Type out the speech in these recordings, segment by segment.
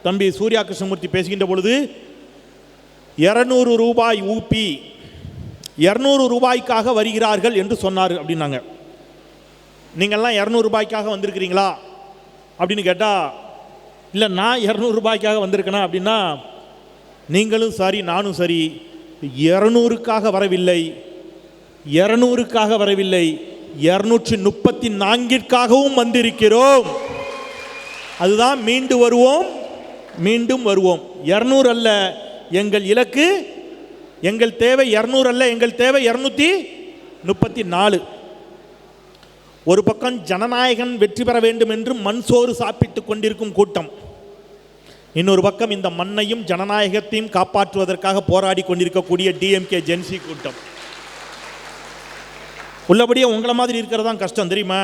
தம்பி சூர்யா கிருஷ்ணமூர்த்தி பேசுகின்ற பொழுது 200 ரூபாய் ஊப்பி 200 ரூபாய்க்காக வருகிறார்கள் என்று சொன்னார் அப்படின்னாங்க. நீங்கள்லாம் 200 ரூபாய்க்காக வந்திருக்கிறீங்களா அப்படின்னு கேட்டால், இல்லை நான் 200 ரூபாய்க்காக வந்திருக்கேனா அப்படின்னா, நீங்களும் சரி நானும் சரி 200க்காக வரவில்லை, 200க்காக வரவில்லை, 234க்காகவும் வந்திருக்கிறோம். அதுதான் மீண்டு வருவோம் மீண்டும் வருவோம். 200 அல்ல எங்கள் இலக்கு, எங்கள் தேவை 200 அல்ல, எங்கள் தேவை 234. ஒரு பக்கம் ஜனநாயகன் வெற்றி பெற வேண்டும் என்று மண்சோறு சாப்பிட்டு கொண்டிருக்கும் கூட்டம், இன்னொரு பக்கம் இந்த மண்ணையும் ஜனநாயகத்தையும் காப்பாற்றுவதற்காக போராடி கொண்டிருக்கக்கூடிய டிஎம்கே ஜென்சி கூட்டம். உள்ளபடியே உங்களை மாதிரி இருக்கிறது தான் கஷ்டம் தெரியுமா?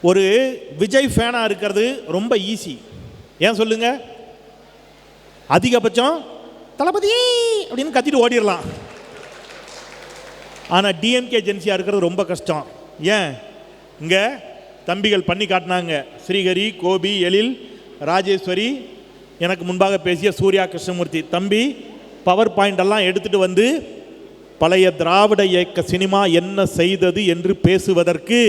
ஒரு விஜய் ஃபேனாக இருக்கிறது ரொம்ப ஈஸி. ஏன் சொல்லுங்க? அதிகபட்சம் தளபதி அப்படின்னு கத்திட்டு ஓடிடலாம். ஆனால் டிஎம்கே ஜென்சியாக இருக்கிறது ரொம்ப கஷ்டம். ஏன்? இங்கே தம்பிகள் பண்ணி காட்டினாங்க. ஸ்ரீஹரி, கோபி, எழில், ராஜேஸ்வரி, எனக்கு முன்பாக பேசிய சூர்யா கிருஷ்ணமூர்த்தி தம்பி பவர் பாயிண்ட் எல்லாம் எடுத்துகிட்டு வந்து பழைய திராவிட இயக்க சினிமா என்ன செய்தது என்று பேசுவதற்கு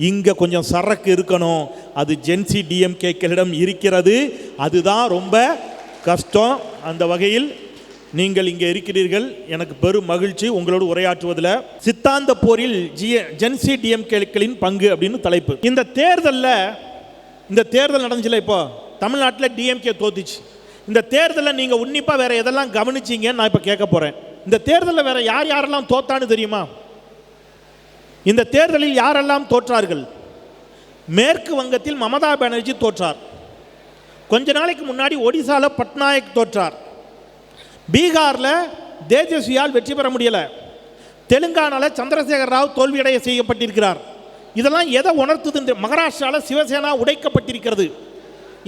இங்கே கொஞ்சம் சரக்கு இருக்கணும். அது ஜென்சி டிஎம்கேக்களிடம் இருக்கிறது. அதுதான் ரொம்ப கஷ்டம். அந்த வகையில் நீங்கள் இங்கே இருக்கிறீர்கள், எனக்கு பெரும் மகிழ்ச்சி உங்களோடு உரையாற்றுவதில். சித்தாந்த போரில் ஜென்சி டிஎம்கேக்களின் பங்கு அப்படின்னு தலைப்பு. இந்த தேர்தல் நடந்துச்சுல, இப்போ தமிழ்நாட்டில் டிஎம்கே தோத்துச்சு. இந்த தேர்தலில் நீங்கள் உன்னிப்பாக வேற எதெல்லாம் கவனிச்சிங்கன்னு நான் இப்போ கேட்க போகிறேன். இந்த தேர்தலில் வேற யாரெல்லாம் தோத்தான்னு தெரியுமா? இந்த தேர்தலில் யாரெல்லாம் தோற்றார்கள்? மேற்கு வங்கத்தில் மமதா பானர்ஜி தோற்றார். கொஞ்ச நாளைக்கு முன்னாடி ஒடிசாவில் பட்நாயக் தோற்றார். பீகாரில் தேஜஸ்வியால் வெற்றி பெற முடியலை. தெலுங்கானாவில் சந்திரசேகர ராவ் தோல்வியடைய செய்யப்பட்டிருக்கிறார். இதெல்லாம் எதை உணர்த்துது? மகாராஷ்டிராவில் சிவசேனா உடைக்கப்பட்டிருக்கிறது.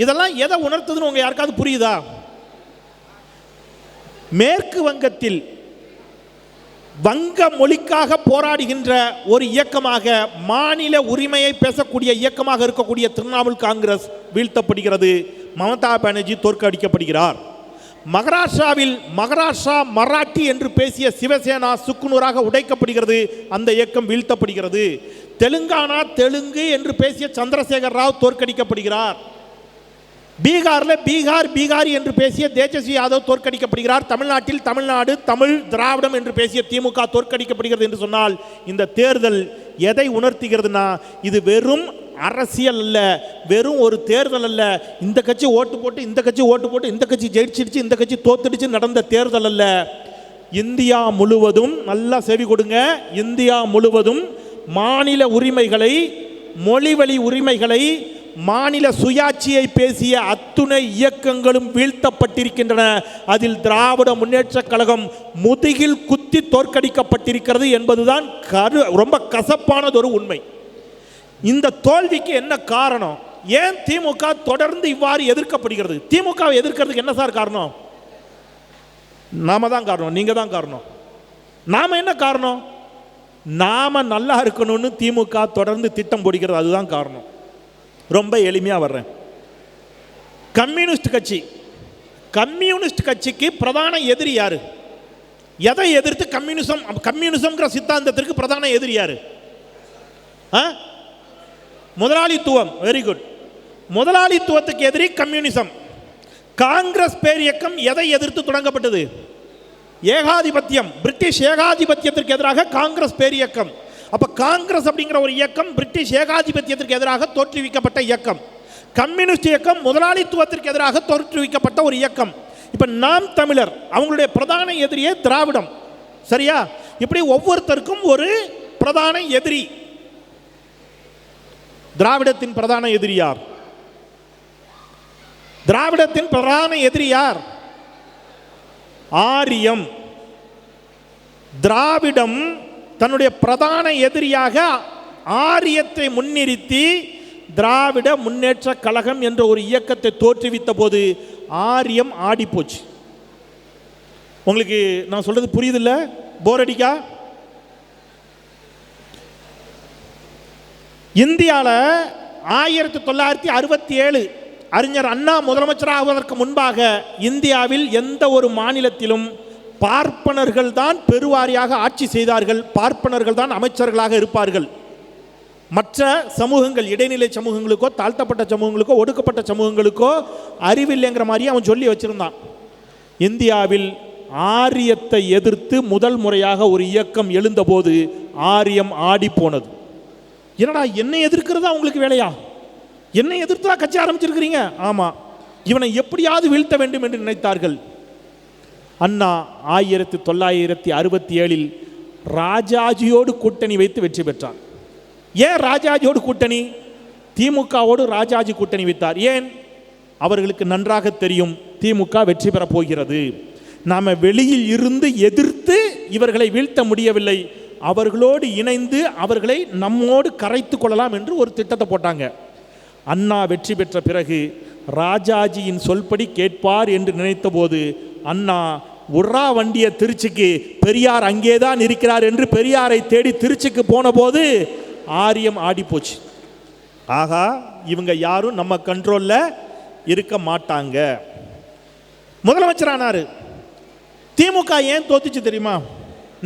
இதெல்லாம் எதை உணர்த்துதுன்னு உங்க யாருக்காவது புரியுதா? மேற்கு வங்கத்தில் வங்க மொழிக்காக போராடுகின்ற ஒரு இயக்கமாக, மாநில உரிமையை பேசக்கூடிய இயக்கமாக இருக்கக்கூடிய திரிணாமுல் காங்கிரஸ் வீழ்த்தப்படுகிறது. மமதா பானர்ஜி தோற்கடிக்கப்படுகிறார். மகாராஷ்டிராவில் மகாராஷ்டிரா மராட்டி என்று பேசிய சிவசேனா சுக்குநூறாக உடைக்கப்படுகிறது. அந்த இயக்கம் வீழ்த்தப்படுகிறது. தெலுங்கானா தெலுங்கு என்று பேசிய சந்திரசேகர ராவ் தோற்கடிக்கப்படுகிறார். பீகாரில் பீகாரி என்று பேசிய தேஜஸ்வி யாதவ் தோற்கடிக்கப்படுகிறார். தமிழ்நாட்டில் தமிழ்நாடு தமிழ் திராவிடம் என்று பேசிய திமுக தோற்கடிக்கப்படுகிறது என்று சொன்னால், இந்த தேர்தல் எதை உணர்த்துகிறதுனா, இது வெறும் அரசியல் அல்ல, வெறும் ஒரு தேர்தல் அல்ல. இந்த கட்சி ஓட்டு போட்டு இந்த கட்சி ஓட்டு போட்டு இந்த கட்சி ஜெயிச்சிடுச்சு இந்த கட்சி தோத்துடுச்சு நடந்த தேர்தல் அல்ல. இந்தியா முழுவதும், நல்லா செவி கொடுங்க, இந்தியா முழுவதும் மாநில உரிமைகளை, மொழிவழி உரிமைகளை, மாநில சுயாட்சியை பேசிய அத்துணை இயக்கங்களும் வீழ்த்தப்பட்டிருக்கின்றன. அதில் திராவிட முன்னேற்ற கழகம் முதுகில் குத்தி தோற்கடிக்கப்பட்டிருக்கிறது என்பதுதான் ரொம்ப கசப்பானதொரு உண்மை. இந்த தோல்விக்கு என்ன காரணம்? ஏன் திமுக தொடர்ந்து இவ்வாறு எதிர்க்கப்படுகிறது? திமுகவை எதிர்க்கிறதுக்கு என்ன சார் காரணம்? நாம தான் காரணம், நீங்க தான் காரணம். நாம என்ன காரணம்? நாம நல்லா இருக்கணும்னு திமுக தொடர்ந்து திட்டம் போடுகிறது, அதுதான் காரணம். ரொம்ப எளிமையாக வர்றேன். கம்யூனிஸ்ட் கட்சிக்கு பிரதான எதிரி யாரு? எதை எதிர்த்து? கம்யூனிசம்ங்கிற சித்தாந்தத்திற்கு பிரதான எதிரி யாரு? முதலாளித்துவம். Very good. முதலாளித்துவத்துக்கு எதிரி கம்யூனிசம். காங்கிரஸ் பேர் இயக்கம் எதை எதிர்த்து தொடங்கப்பட்டது? ஏகாதிபத்தியம், பிரிட்டிஷ் ஏகாதிபத்தியத்திற்கு எதிராக காங்கிரஸ் பேர் இயக்கம். அப்ப காங்கிரஸ் அப்படிங்கிற ஒரு இயக்கம் பிரிட்டிஷ் ஏகாதிபத்தியத்திற்கு எதிராக தோற்றுவிக்கப்பட்ட இயக்கம். கம்யூனிஸ்ட் இயக்கம் முதலாளித்துவத்திற்கு எதிராக தோற்றுவிக்கப்பட்ட ஒரு இயக்கம். இப்ப நாம் தமிழர், அவங்களுடைய பிரதான எதிரியே திராவிடம். சரியா? இப்படி ஒவ்வொருத்தருக்கும் ஒரு பிரதான எதிரி. திராவிடத்தின் பிரதான எதிரி யார்? திராவிடத்தின் பிரதான எதிரி யார்? ஆரியம். திராவிடம் தன்னுடைய பிரதான எதிரியாக ஆரியத்தை முன்னிறுத்தி திராவிட முன்னேற்ற கழகம் என்ற ஒரு இயக்கத்தை தோற்றுவித்த போது ஆரியம் ஆடி போச்சு. உங்களுக்கு நான் சொல்றது புரியுதில்ல? போர் அடிக்கா? இந்தியாவில் 1967 அறிஞர் அண்ணா முதலமைச்சராகுவதற்கு முன்பாக இந்தியாவில் எந்த ஒரு மாநிலத்திலும் பார்ப்பனர்கள் தான் பெருவாரியாக ஆட்சி செய்தார்கள், பார்ப்பனர்கள் தான் அமைச்சர்களாக இருப்பார்கள். மற்ற சமூகங்கள், இடைநிலை சமூகங்களுக்கோ தாழ்த்தப்பட்ட சமூகங்களுக்கோ ஒடுக்கப்பட்ட சமூகங்களுக்கோ அறிவில்லைங்கிற மாதிரி அவன் சொல்லி வச்சிருந்தான். இந்தியாவில் ஆரியத்தை எதிர்த்து முதல் முறையாக ஒரு இயக்கம் எழுந்தபோது ஆரியம் ஆடி போனது. என்னடா என்னை எதிர்க்கிறதா உங்களுக்கு வேலையா? என்னை எதிர்த்தா கட்சி ஆரம்பிச்சிருக்கிறீங்க? ஆமாம், இவனை எப்படியாவது வீழ்த்த வேண்டும் என்று நினைத்தார்கள். அண்ணா 1967 ராஜாஜியோடு கூட்டணி வைத்து வெற்றி பெற்றார். ஏன் ராஜாஜியோடு கூட்டணி? திமுகவோடு ராஜாஜி கூட்டணி வைத்தார். ஏன்? அவர்களுக்கு நன்றாக தெரியும் திமுக வெற்றி பெறப் போகிறது, நாம் வெளியில் இருந்து எதிர்த்து இவர்களை வீழ்த்த முடியவில்லை, அவர்களோடு இணைந்து அவர்களை நம்மோடு கரைத்து கொள்ளலாம் என்று ஒரு திட்டத்தை போட்டாங்க. அண்ணா வெற்றி பெற்ற பிறகு ராஜாஜியின் சொல்படி கேட்பார் என்று நினைத்த போது அண்ணா உர்ரா வண்டிய திருச்சிக்கு, பெரியார் அங்கேதான் இருக்கிறார் என்று பெரியாரை தேடி திருச்சிக்கு போன போது ஆரியம் ஆடி போச்சு. ஆகா, இவங்க யாரும் நம்ம கண்ட்ரோல்ல இருக்க மாட்டாங்க. முதலமைச்சரானாரு. திமுக ஏன் தோத்துச்சு தெரியுமா?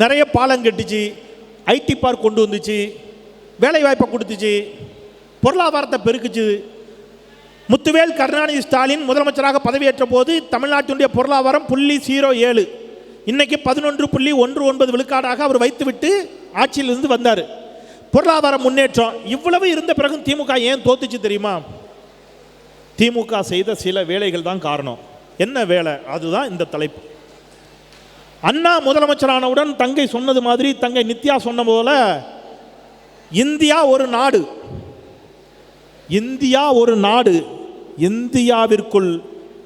நிறைய பாலம் கட்டுச்சு, ஐடி பார்க் கொண்டு வந்துச்சு, வேலை வாய்ப்பை கொடுத்துச்சு, பொருளாதாரத்தை பெருக்குச்சு. முத்துவேல் கருணாநிதி ஸ்டாலின் முதலமைச்சராக பதவியேற்ற போது தமிழ்நாட்டினுடைய பொருளாதாரம் 0.07, இன்னைக்கு 11.19 விழுக்காடாக அவர் வைத்துவிட்டு ஆட்சியிலிருந்து வந்தார். பொருளாதார முன்னேற்றம் இவ்வளவு இருந்த பிறகு திமுக ஏன் தோத்துச்சு தெரியுமா? திமுக செய்த சில வேலைகள் தான் காரணம். என்ன வேலை? அதுதான் இந்த தலைப்பு. அண்ணா முதலமைச்சரானவுடன் தங்கை சொன்னது மாதிரி, தங்கை நித்யா சொன்ன போல, இந்தியா ஒரு நாடு, இந்தியா ஒரு நாடு. இந்தியாவிற்குள்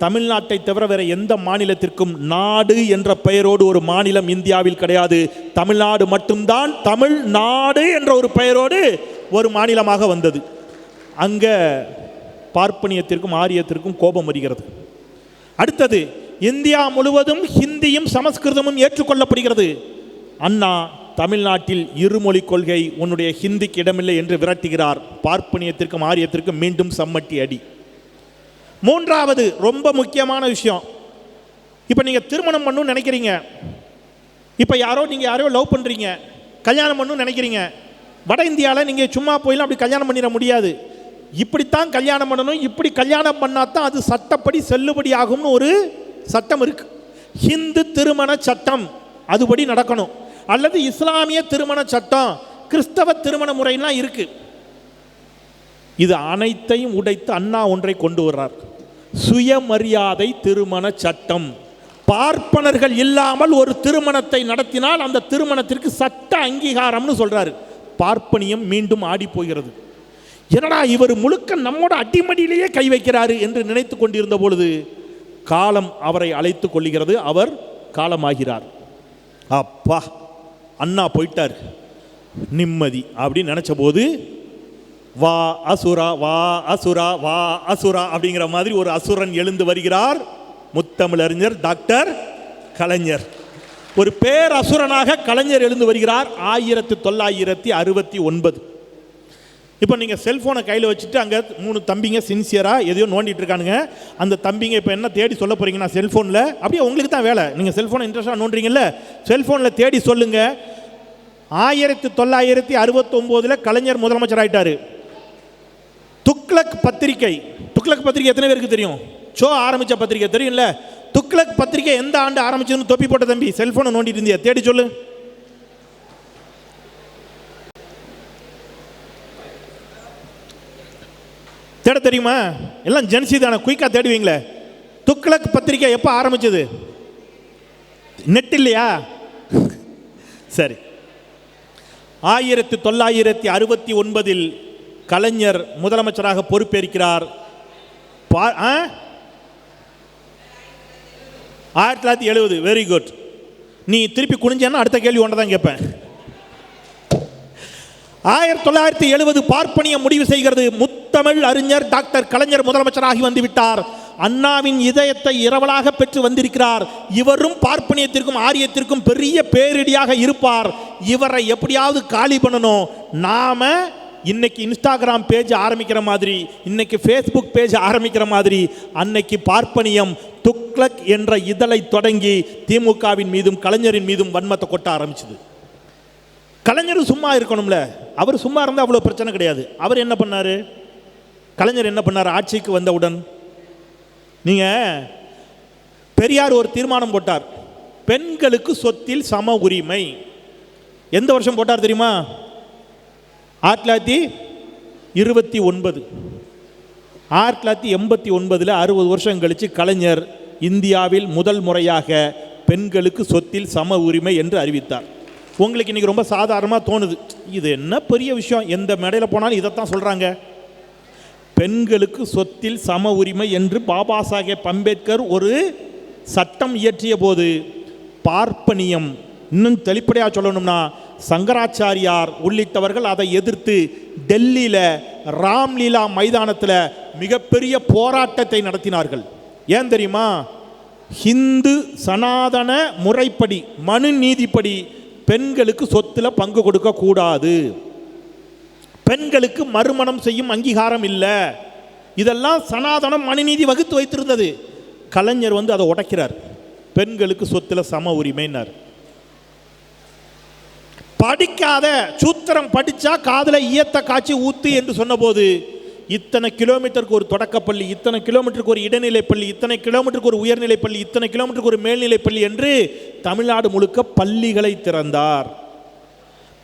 தமிழ்நாட்டை தவிர வேற எந்த மாநிலத்திற்கும் நாடு என்ற பெயரோடு ஒரு மாநிலம் இந்தியாவில் கிடையாது. தமிழ்நாடு மட்டும்தான் தமிழ்நாடு என்ற ஒரு பெயரோடு ஒரு மாநிலமாக வந்தது. அங்கே பார்ப்பனியத்திற்கும் ஆரியத்திற்கும் கோபம் வருகிறது. அடுத்தது, இந்தியா முழுவதும் ஹிந்தியும் சமஸ்கிருதமும் ஏற்றுக்கொள்ளப்படுகிறது. அண்ணா தமிழ்நாட்டில் இருமொழி கொள்கை, உன்னுடைய ஹிந்திக்கு இடமில்லை என்று விரட்டுகிறார். பார்ப்பனியத்திற்கும் ஆரியத்திற்கும் மீண்டும் சம்மட்டி அடி. மூன்றாவது ரொம்ப முக்கியமான விஷயம், இப்போ நீங்கள் திருமணம் பண்ணணும்னு நினைக்கிறீங்க, இப்போ நீங்கள் யாரோ லவ் பண்ணுறீங்க, கல்யாணம் பண்ணணும்னு நினைக்கிறீங்க. வட இந்தியாவில் நீங்கள் சும்மா போயிலாம் அப்படி கல்யாணம் பண்ணிட முடியாது. இப்படித்தான் கல்யாணம் பண்ணணும், இப்படி கல்யாணம் பண்ணாதான் அது சட்டப்படி செல்லுபடி ஆகும்னு ஒரு சட்டம் இருக்கு. ஹிந்து திருமண சட்டம் அதுபடி நடக்கணும், அல்லது இஸ்லாமிய திருமண சட்டம், கிறிஸ்தவ திருமண முறையெல்லாம் இருக்கு. இது அனைத்தையும் உடைத்து அண்ணா ஒன்றை கொண்டு வர்றார், சுயமரியாதை திருமண சட்டம். பார்ப்பனர்கள் இல்லாமல் ஒரு திருமணத்தை நடத்தினால் அந்த திருமணத்திற்கு சட்ட அங்கீகாரம்னு சொல்றாரு. பார்ப்பனியம் மீண்டும் ஆடி போகிறது. என்னடா இவர் முழுக்க நம்மோட அடிமடியிலேயே கை வைக்கிறாரு என்று நினைத்து கொண்டிருந்த பொழுது காலம் அவரை அழைத்து கொள்ளுகிறது. அவர் காலமாகிறார். அப்பா, அண்ணா போயிட்டார், நிம்மதி அப்படின்னு நினைச்ச போது வா அசுரா வா அசுரா வா அசுரா அப்படிங்கிற மாதிரி ஒரு அசுரன் எழுந்து வருகிறார். முத்தமிழறிஞர் டாக்டர் கலைஞர். ஒரு பேரசுரனாக கலைஞர் எழுந்து வருகிறார் 1969. இப்போ நீங்கள் செல்ஃபோனை கையில் வச்சுட்டு அங்கே 3 தம்பிங்க சின்சியராக எதையோ நோண்டிட்டு இருக்கானுங்க. அந்த தம்பிங்க இப்போ என்ன தேடி சொல்ல போகிறீங்கன்னா செல்ஃபோனில், அப்படியே உங்களுக்கு தான் வேலை, நீங்கள் செல்ஃபோனை இன்ட்ரெஸ்டாக நோண்டுறீங்கல்ல, செல்ஃபோனில் தேடி சொல்லுங்கள். 1969 கலைஞர் முதலமைச்சர் ஆயிட்டாரு. துக்ளக் பத்திரிகை, துக்ளக் பத்திரிகை எத்தனை பேருக்கு தெரியும்? ஷோ ஆரம்பித்த பத்திரிகை தெரியும்ல. துக்ளக் பத்திரிகை எந்த ஆண்டு ஆரம்பிச்சதுன்னு தொப்பி போட்ட தம்பி செல்ஃபோனை நோண்டிட்டு இருந்தியா, தேடி சொல்லு. தேட தெரியுமா? எல்லாம் ஜென்சி தானே, குயிக்காக தேடுவீங்களே. துக்ளக் பத்திரிகை எப்போ ஆரம்பிச்சது? நெட் இல்லையா? சரி, 1969 கலைஞர் முதலமைச்சராக பொறுப்பேற்கிறார். 1970. Very good. நீ திருப்பி குனிஞ்சேன்னா அடுத்த கேள்வி ஒன்றை தான் கேட்பேன். 1970 பார்ப்பனியம் முடிவு செய்கிறது. முத்தமிழ் அறிஞர் டாக்டர் கலைஞர் முதலமைச்சராகி வந்துவிட்டார். அண்ணாவின் இதயத்தை இரவலாக பெற்று வந்திருக்கிறார். இவரும் பார்ப்பனியத்திற்கும் ஆரியத்திற்கும் பெரிய பேரிடியாக இருப்பார். இவரை எப்படியாவது காலி பண்ணணும். நாம இன்னைக்கு இன்ஸ்டாகிராம் பேஜ் ஆரம்பிக்கிற மாதிரி, இன்னைக்கு ஃபேஸ்புக் பேஜ் ஆரம்பிக்கிற மாதிரி, அன்னைக்கு பார்ப்பனியம் துக்ளக் என்ற இதழை தொடங்கி திமுகவின் மீதும் கலைஞரின் மீதும் வன்மத்தை கொட்ட ஆரம்பிச்சது. கலைஞர் சும்மா இருக்கணும்ல, அவர் சும்மா இருந்தால் அவ்வளோ பிரச்சனை கிடையாது. அவர் என்ன பண்ணார்? கலைஞர் என்ன பண்ணார்? ஆட்சிக்கு வந்தவுடன் நீங்கள் பெரியார் ஒரு தீர்மானம் போட்டார், பெண்களுக்கு சொத்தில் சம உரிமை. எந்த வருஷம் போட்டார் தெரியுமா? 1929. 1989 60 வருஷம் கழித்து கலைஞர் இந்தியாவில் முதல் முறையாக பெண்களுக்கு சொத்தில் சம உரிமை என்று அறிவித்தார். உங்களுக்கு இன்றைக்கி ரொம்ப சாதாரணமாக தோணுது, இது என்ன பெரிய விஷயம், எந்த மேடையில் போனாலும் இதைத்தான் சொல்கிறாங்க. பெண்களுக்கு சொத்தில் சம உரிமை என்று பாபா சாஹேப் அம்பேத்கர் ஒரு சட்டம் இயற்றிய போது பார்ப்பனியம், இன்னும் தெளிப்படையாக சொல்லணும்னா சங்கராச்சாரியார் உள்ளிட்டவர்கள் அதை எதிர்த்து டெல்லியில் ராம்லீலா மைதானத்தில் மிகப்பெரிய போராட்டத்தை நடத்தினார்கள். ஏன் தெரியுமா? ஹிந்து சனாதன முறைப்படி, மனு நீதிப்படி பெண்களுக்கு சொத்தில் பங்கு கொடுக்க கூடாது, பெண்களுக்கு மறுமணம் செய்யும் அங்கீகாரம் இல்லை, இதெல்லாம் சனாதனம் மனுநீதி வகுத்து வைத்திருந்தது. கலைஞர் வந்து அதை உடைக்கிறார், பெண்களுக்கு சொத்தில் சம உரிமைன்னார். படிக்காத சூத்திரம் படித்தா காதில் ஈயத்த காய்ச்சி ஊத்து என்று சொன்னபோது, இத்தனை கிலோமீட்டருக்கு ஒரு தொடக்கப்பள்ளி, இத்தனை கிலோமீட்டருக்கு ஒரு இடைநிலைப்பள்ளி, இத்தனை கிலோமீட்டருக்கு ஒரு உயர்நிலைப்பள்ளி, இத்தனை கிலோமீட்டருக்கு ஒரு மேல்நிலைப்பள்ளி என்று தமிழ்நாடு முழுக்க பள்ளிகளை திறந்தார்.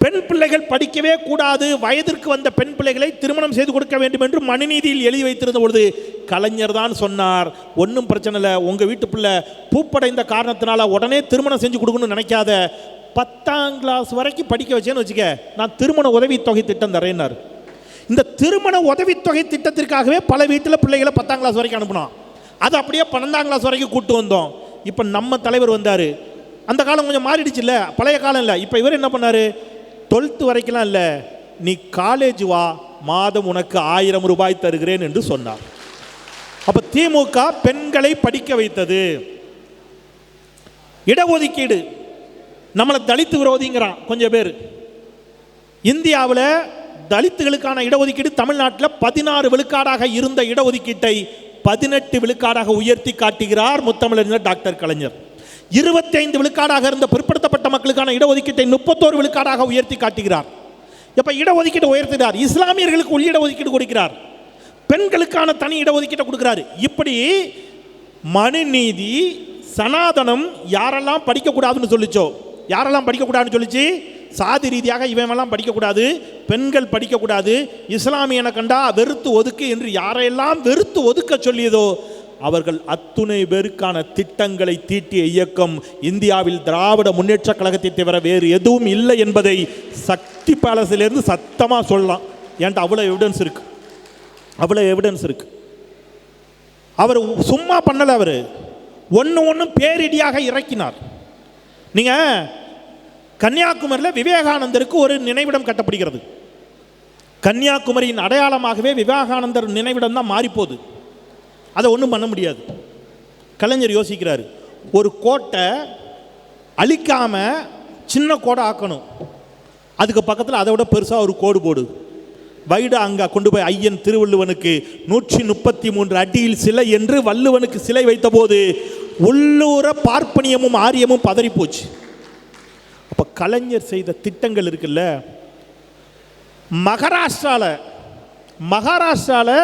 பெண் பிள்ளைகள் படிக்கவே கூடாது, வயதிற்கு வந்த பெண் பிள்ளைகளை திருமணம் செய்து கொடுக்க வேண்டும் என்று மனுநீதியில் எழுதி வைத்திருந்த பொழுது கலைஞர் தான் சொன்னார், ஒன்றும் பிரச்சனை இல்லை, உங்கள் வீட்டு பிள்ளை பூப்படைந்த காரணத்தினால உடனே திருமணம் செஞ்சு கொடுக்கணும்னு நினைக்காத, 10ஆம் கிளாஸ் வரைக்கும் படிக்க வச்சேன்னு வச்சுக்க, நான் திருமண உதவித்தொகை திட்டம் தரேன்னார். இந்த திருமண உதவித்தொகை திட்டத்திற்காகவே பல வீட்டில் பிள்ளைகளை 10ஆம் கிளாஸ் வரைக்கும் அனுப்பினோம். அது அப்படியே 12ஆம் கிளாஸ் வரைக்கும் கூட்டு வந்தோம். இப்போ நம்ம தலைவர் வந்தார், அந்த காலம் கொஞ்சம் மாறிடுச்சு இல்லை, பழைய காலம் இல்லை. இப்போ இவர் என்ன பண்ணார்? 12th வரைக்கும்லாம் இல்லை, நீ காலேஜ் வா, மாதம் உனக்கு 1000 ரூபாய் தருகிறேன் என்று சொன்னார். அப்போ திமுக பெண்களை படிக்க வைத்தது. இடஒதுக்கீடு, நம்மளை தலித்து விரோதிங்கிறான் கொஞ்சம் பேர். இந்தியாவில் தலித்துகளுக்கான இடஒதுக்கீடு தமிழ்நாட்டில் 16 விழுக்காடாக இருந்த இடஒதுக்கீட்டை 18 விழுக்காடாக உயர்த்தி காட்டுகிறார் முத்தமிழறிஞர் டாக்டர் கலைஞர். 25 விழுக்காடாக இருந்த பிற்படுத்தப்பட்ட மக்களுக்கான இடஒதுக்கீட்டை 31 விழுக்காடாக உயர்த்தி காட்டுகிறார். இப்போ இடஒதுக்கீட்டை உயர்த்துகிறார். இஸ்லாமியர்களுக்கு உள் இடஒதுக்கீடு கொடுக்கிறார், பெண்களுக்கான தனி இடஒதுக்கீட்டை கொடுக்கிறார். இப்படி மனுநீதி சனாதனம் யாரெல்லாம் படிக்கக்கூடாதுன்னு சொல்லிச்சோ, யாரெல்லாம் படிக்கக்கூடாதுன்னு சொல்லிச்சு, சாதி ரீதியாக இவெல்லாம் படிக்கக்கூடாது, பெண்கள் படிக்கக்கூடாது, இஸ்லாமியனை கண்டா வெறுத்து ஒதுக்கு என்று யாரையெல்லாம் வெறுத்து ஒதுக்க சொல்லியதோ அவர்கள் அத்துணை பேருக்கான திட்டங்களை தீட்டிய இயக்கம் இந்தியாவில் திராவிட முன்னேற்ற கழகத்தை தவிர வேறு எதுவும் இல்லை என்பதை சக்தி பேலஸிலிருந்து சத்தமாக சொல்லலாம். ஏன்ட்டு அவ்வளோ எவிடன்ஸ் இருக்கு, அவ்வளோ எவிடன்ஸ் இருக்கு. அவர் சும்மா பண்ணலை, அவர் ஒன்று பேரிடியாக இறக்கினார். நீங்கள் கன்னியாகுமரியில் விவேகானந்தருக்கு ஒரு நினைவிடம் கட்டப்படுகிறது. கன்னியாகுமரியின் அடையாளமாகவே விவேகானந்தர் நினைவிடம் தான் மாறிப்போகுது. அதை ஒன்றும் பண்ண முடியாது. கலைஞர் யோசிக்கிறார், ஒரு கோட்டை அழிக்காமல் சின்ன கோடை ஆக்கணும், அதுக்கு பக்கத்தில் அதை விட பெருசாக ஒரு கோடு போடு, வைடு அங்கே கொண்டு போய் ஐயன் திருவள்ளுவனுக்கு 133 அடியில் சிலை என்று வள்ளுவனுக்கு சிலை வைத்த போது உள்ளூர பார்ப்பனியமும் ஆரியமும் பதறிப்போச்சு. அப்போ கலைஞர் செய்த திட்டங்கள் இருக்குல்ல, மகாராஷ்டிராவில்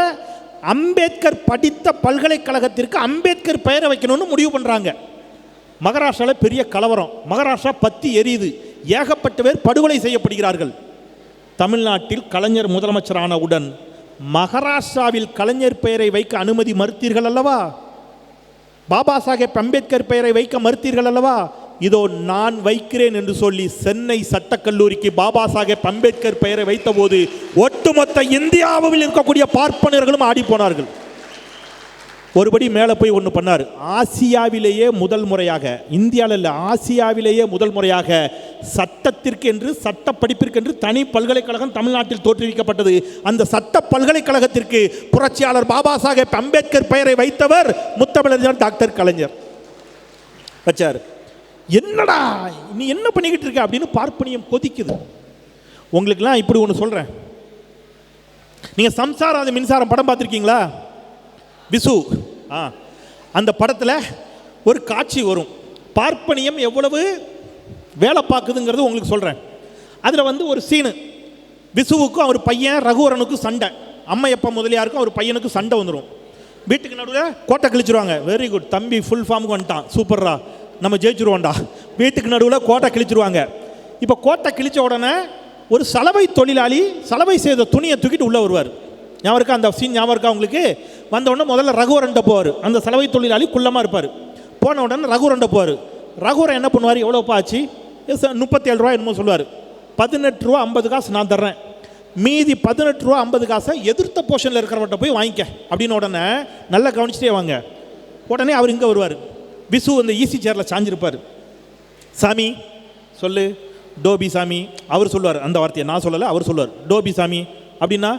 அம்பேத்கர் படித்த பல்கலைக்கழகத்திற்கு அம்பேத்கர் பெயரை வைக்கணும்னு முடிவு பண்ணுறாங்க. மகாராஷ்டிராவில் பெரிய கலவரம், மகாராஷ்டிரா பத்தி எரியுது, ஏகப்பட்ட பேர் படுகொலை செய்யப்படுகிறார்கள். தமிழ்நாட்டில் கலைஞர் முதலமைச்சரானவுடன் மகாராஷ்டிராவில் கலைஞர் பெயரை வைக்க அனுமதி மறுத்தீர்கள் அல்லவா, பாபா சாஹேப் அம்பேத்கர் பெயரை வைக்க மறுத்தீர்கள் அல்லவா, இதோ நான் வைக்கிறேன் என்று சொல்லி சென்னை சட்டக்கல்லூரிக்கு பாபா சாஹேப் அம்பேத்கர் பெயரை வைத்த போது ஒட்டுமொத்த இந்தியாவில் இருக்கக்கூடிய பார்ப்பனர்களும் ஆடி போனார்கள். ஒருபடி மேலே போய் ஒன்று பண்ணார். ஆசியாவிலேயே முதல் முறையாக, இந்தியாவில் இல்லை, ஆசியாவிலேயே முதல் முறையாக சட்டத்திற்கு என்று, சட்ட படிப்பிற்கென்று தனி பல்கலைக்கழகம் தமிழ்நாட்டில் தோற்றுவிக்கப்பட்டது. அந்த சட்ட பல்கலைக்கழகத்திற்கு புரட்சியாளர் பாபா சாஹேப் அம்பேத்கர் பெயரை வைத்தவர் முத்தமிழறிஞர் டாக்டர் கலைஞர் வச்சார். என்னடா நீ என்ன பண்ணிக்கிட்டு இருக்க அப்படின்னு பார்ப்பனியம் கொதிக்குது. உங்களுக்கெல்லாம் இப்படி ஒன்று சொல்கிறேன், நீங்கள் சம்சாரம் அது மின்சாரம் படம் பார்த்துருக்கீங்களா? விசு அந்த படத்தில் ஒரு காட்சி வரும். பார்ப்பனியம் எவ்வளவு வேலை பார்க்குதுங்கிறது உங்களுக்கு சொல்கிறேன். அதில் வந்து ஒரு சீனு, விசுவுக்கும் அவர் பையன் ரகுவரனுக்கும் சண்டை, அம்மையப்ப முதலியாருக்கும் அவர் பையனுக்கும் சண்டை வந்துடும். வீட்டுக்கு நடுவில் கோட்டை கிழிச்சிருவாங்க. வெரி குட் தம்பி, ஃபுல் ஃபார்முக்கு வந்துட்டான், சூப்பர்ரா, நம்ம ஜெயிச்சிருவோண்டா. வீட்டுக்கு நடுவில் கோட்டை கிழிச்சிருவாங்க. இப்போ கோட்டை கிழிச்ச உடனே ஒரு சலவை தொழிலாளி சலவை செய்த துணியை தூக்கிட்டு உள்ளே வருவார். ஞாபகம் இருக்கா? அந்த சீன் ஞாபகம் இருக்கா உங்களுக்கு? வந்த உடனே முதல்ல ரகுவரன்ட்ட போவார். அந்த சலவை தொழிலாளி குள்ளமாக இருப்பார். போன உடனே ரகுவரன்ட்ட போவார். ரகுவரன் என்ன பண்ணுவார்? எவ்வளோப்பா ஆச்சு? 37 ரூபா என்னமோ சொல்லுவார். 18 ரூபா 50 காசு நான் தர்றேன், மீதி 18 ரூபா 50 காசை எதிர்த்த போர்ஷனில் இருக்கிறவர்கிட்ட போய் வாங்கிக்க அப்படின்னு உடனே நல்லா கவனிச்சிட்டே வாங்க. உடனே அவர் இங்கே வருவார். விசு அந்த ஈசி சேரில் சாஞ்சிருப்பார். சாமி சொல்லு, டோபி சாமி. அவர் சொல்லுவார் அந்த வார்த்தையை, நான் சொல்லலை, அவர் சொல்லுவார் டோபி சாமி. அப்படின்னா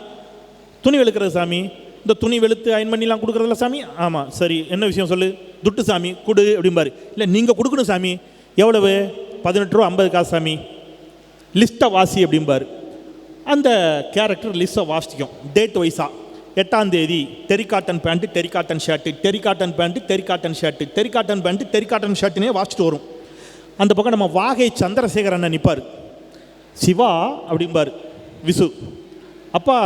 துணி வெளுக்கிறது சாமி. இந்த துணி வெளுத்து அயன் பண்ணிலாம் கொடுக்குறதில்ல சாமி. ஆமாம் சரி, என்ன விஷயம் சொல்லு. துட்டு சாமி கொடு அப்படிம்பாரு. இல்லை நீங்கள் கொடுக்கணும் சாமி. எவ்வளவு? 18 ரூபா 50 காசு சாமி. லிஸ்ட்டை வாசி அப்படிம்பார். அந்த கேரக்டர் லிஸ்ட்டை வாசிக்கும் டேட் வைஸாக. 8ஆம் தேதி terry cotton pant, terry cotton shirt, terry cotton pant, terry cotton shirt, terry cotton pant, terry cotton ஷர்ட்டுனே வாசிச்சுட்டு வரும். அந்த பக்கம் நம்ம வாகை சந்திரசேகர் அண்ணன் நிற்பார். சிவா அப்படிம்பார் விசு. அப்பா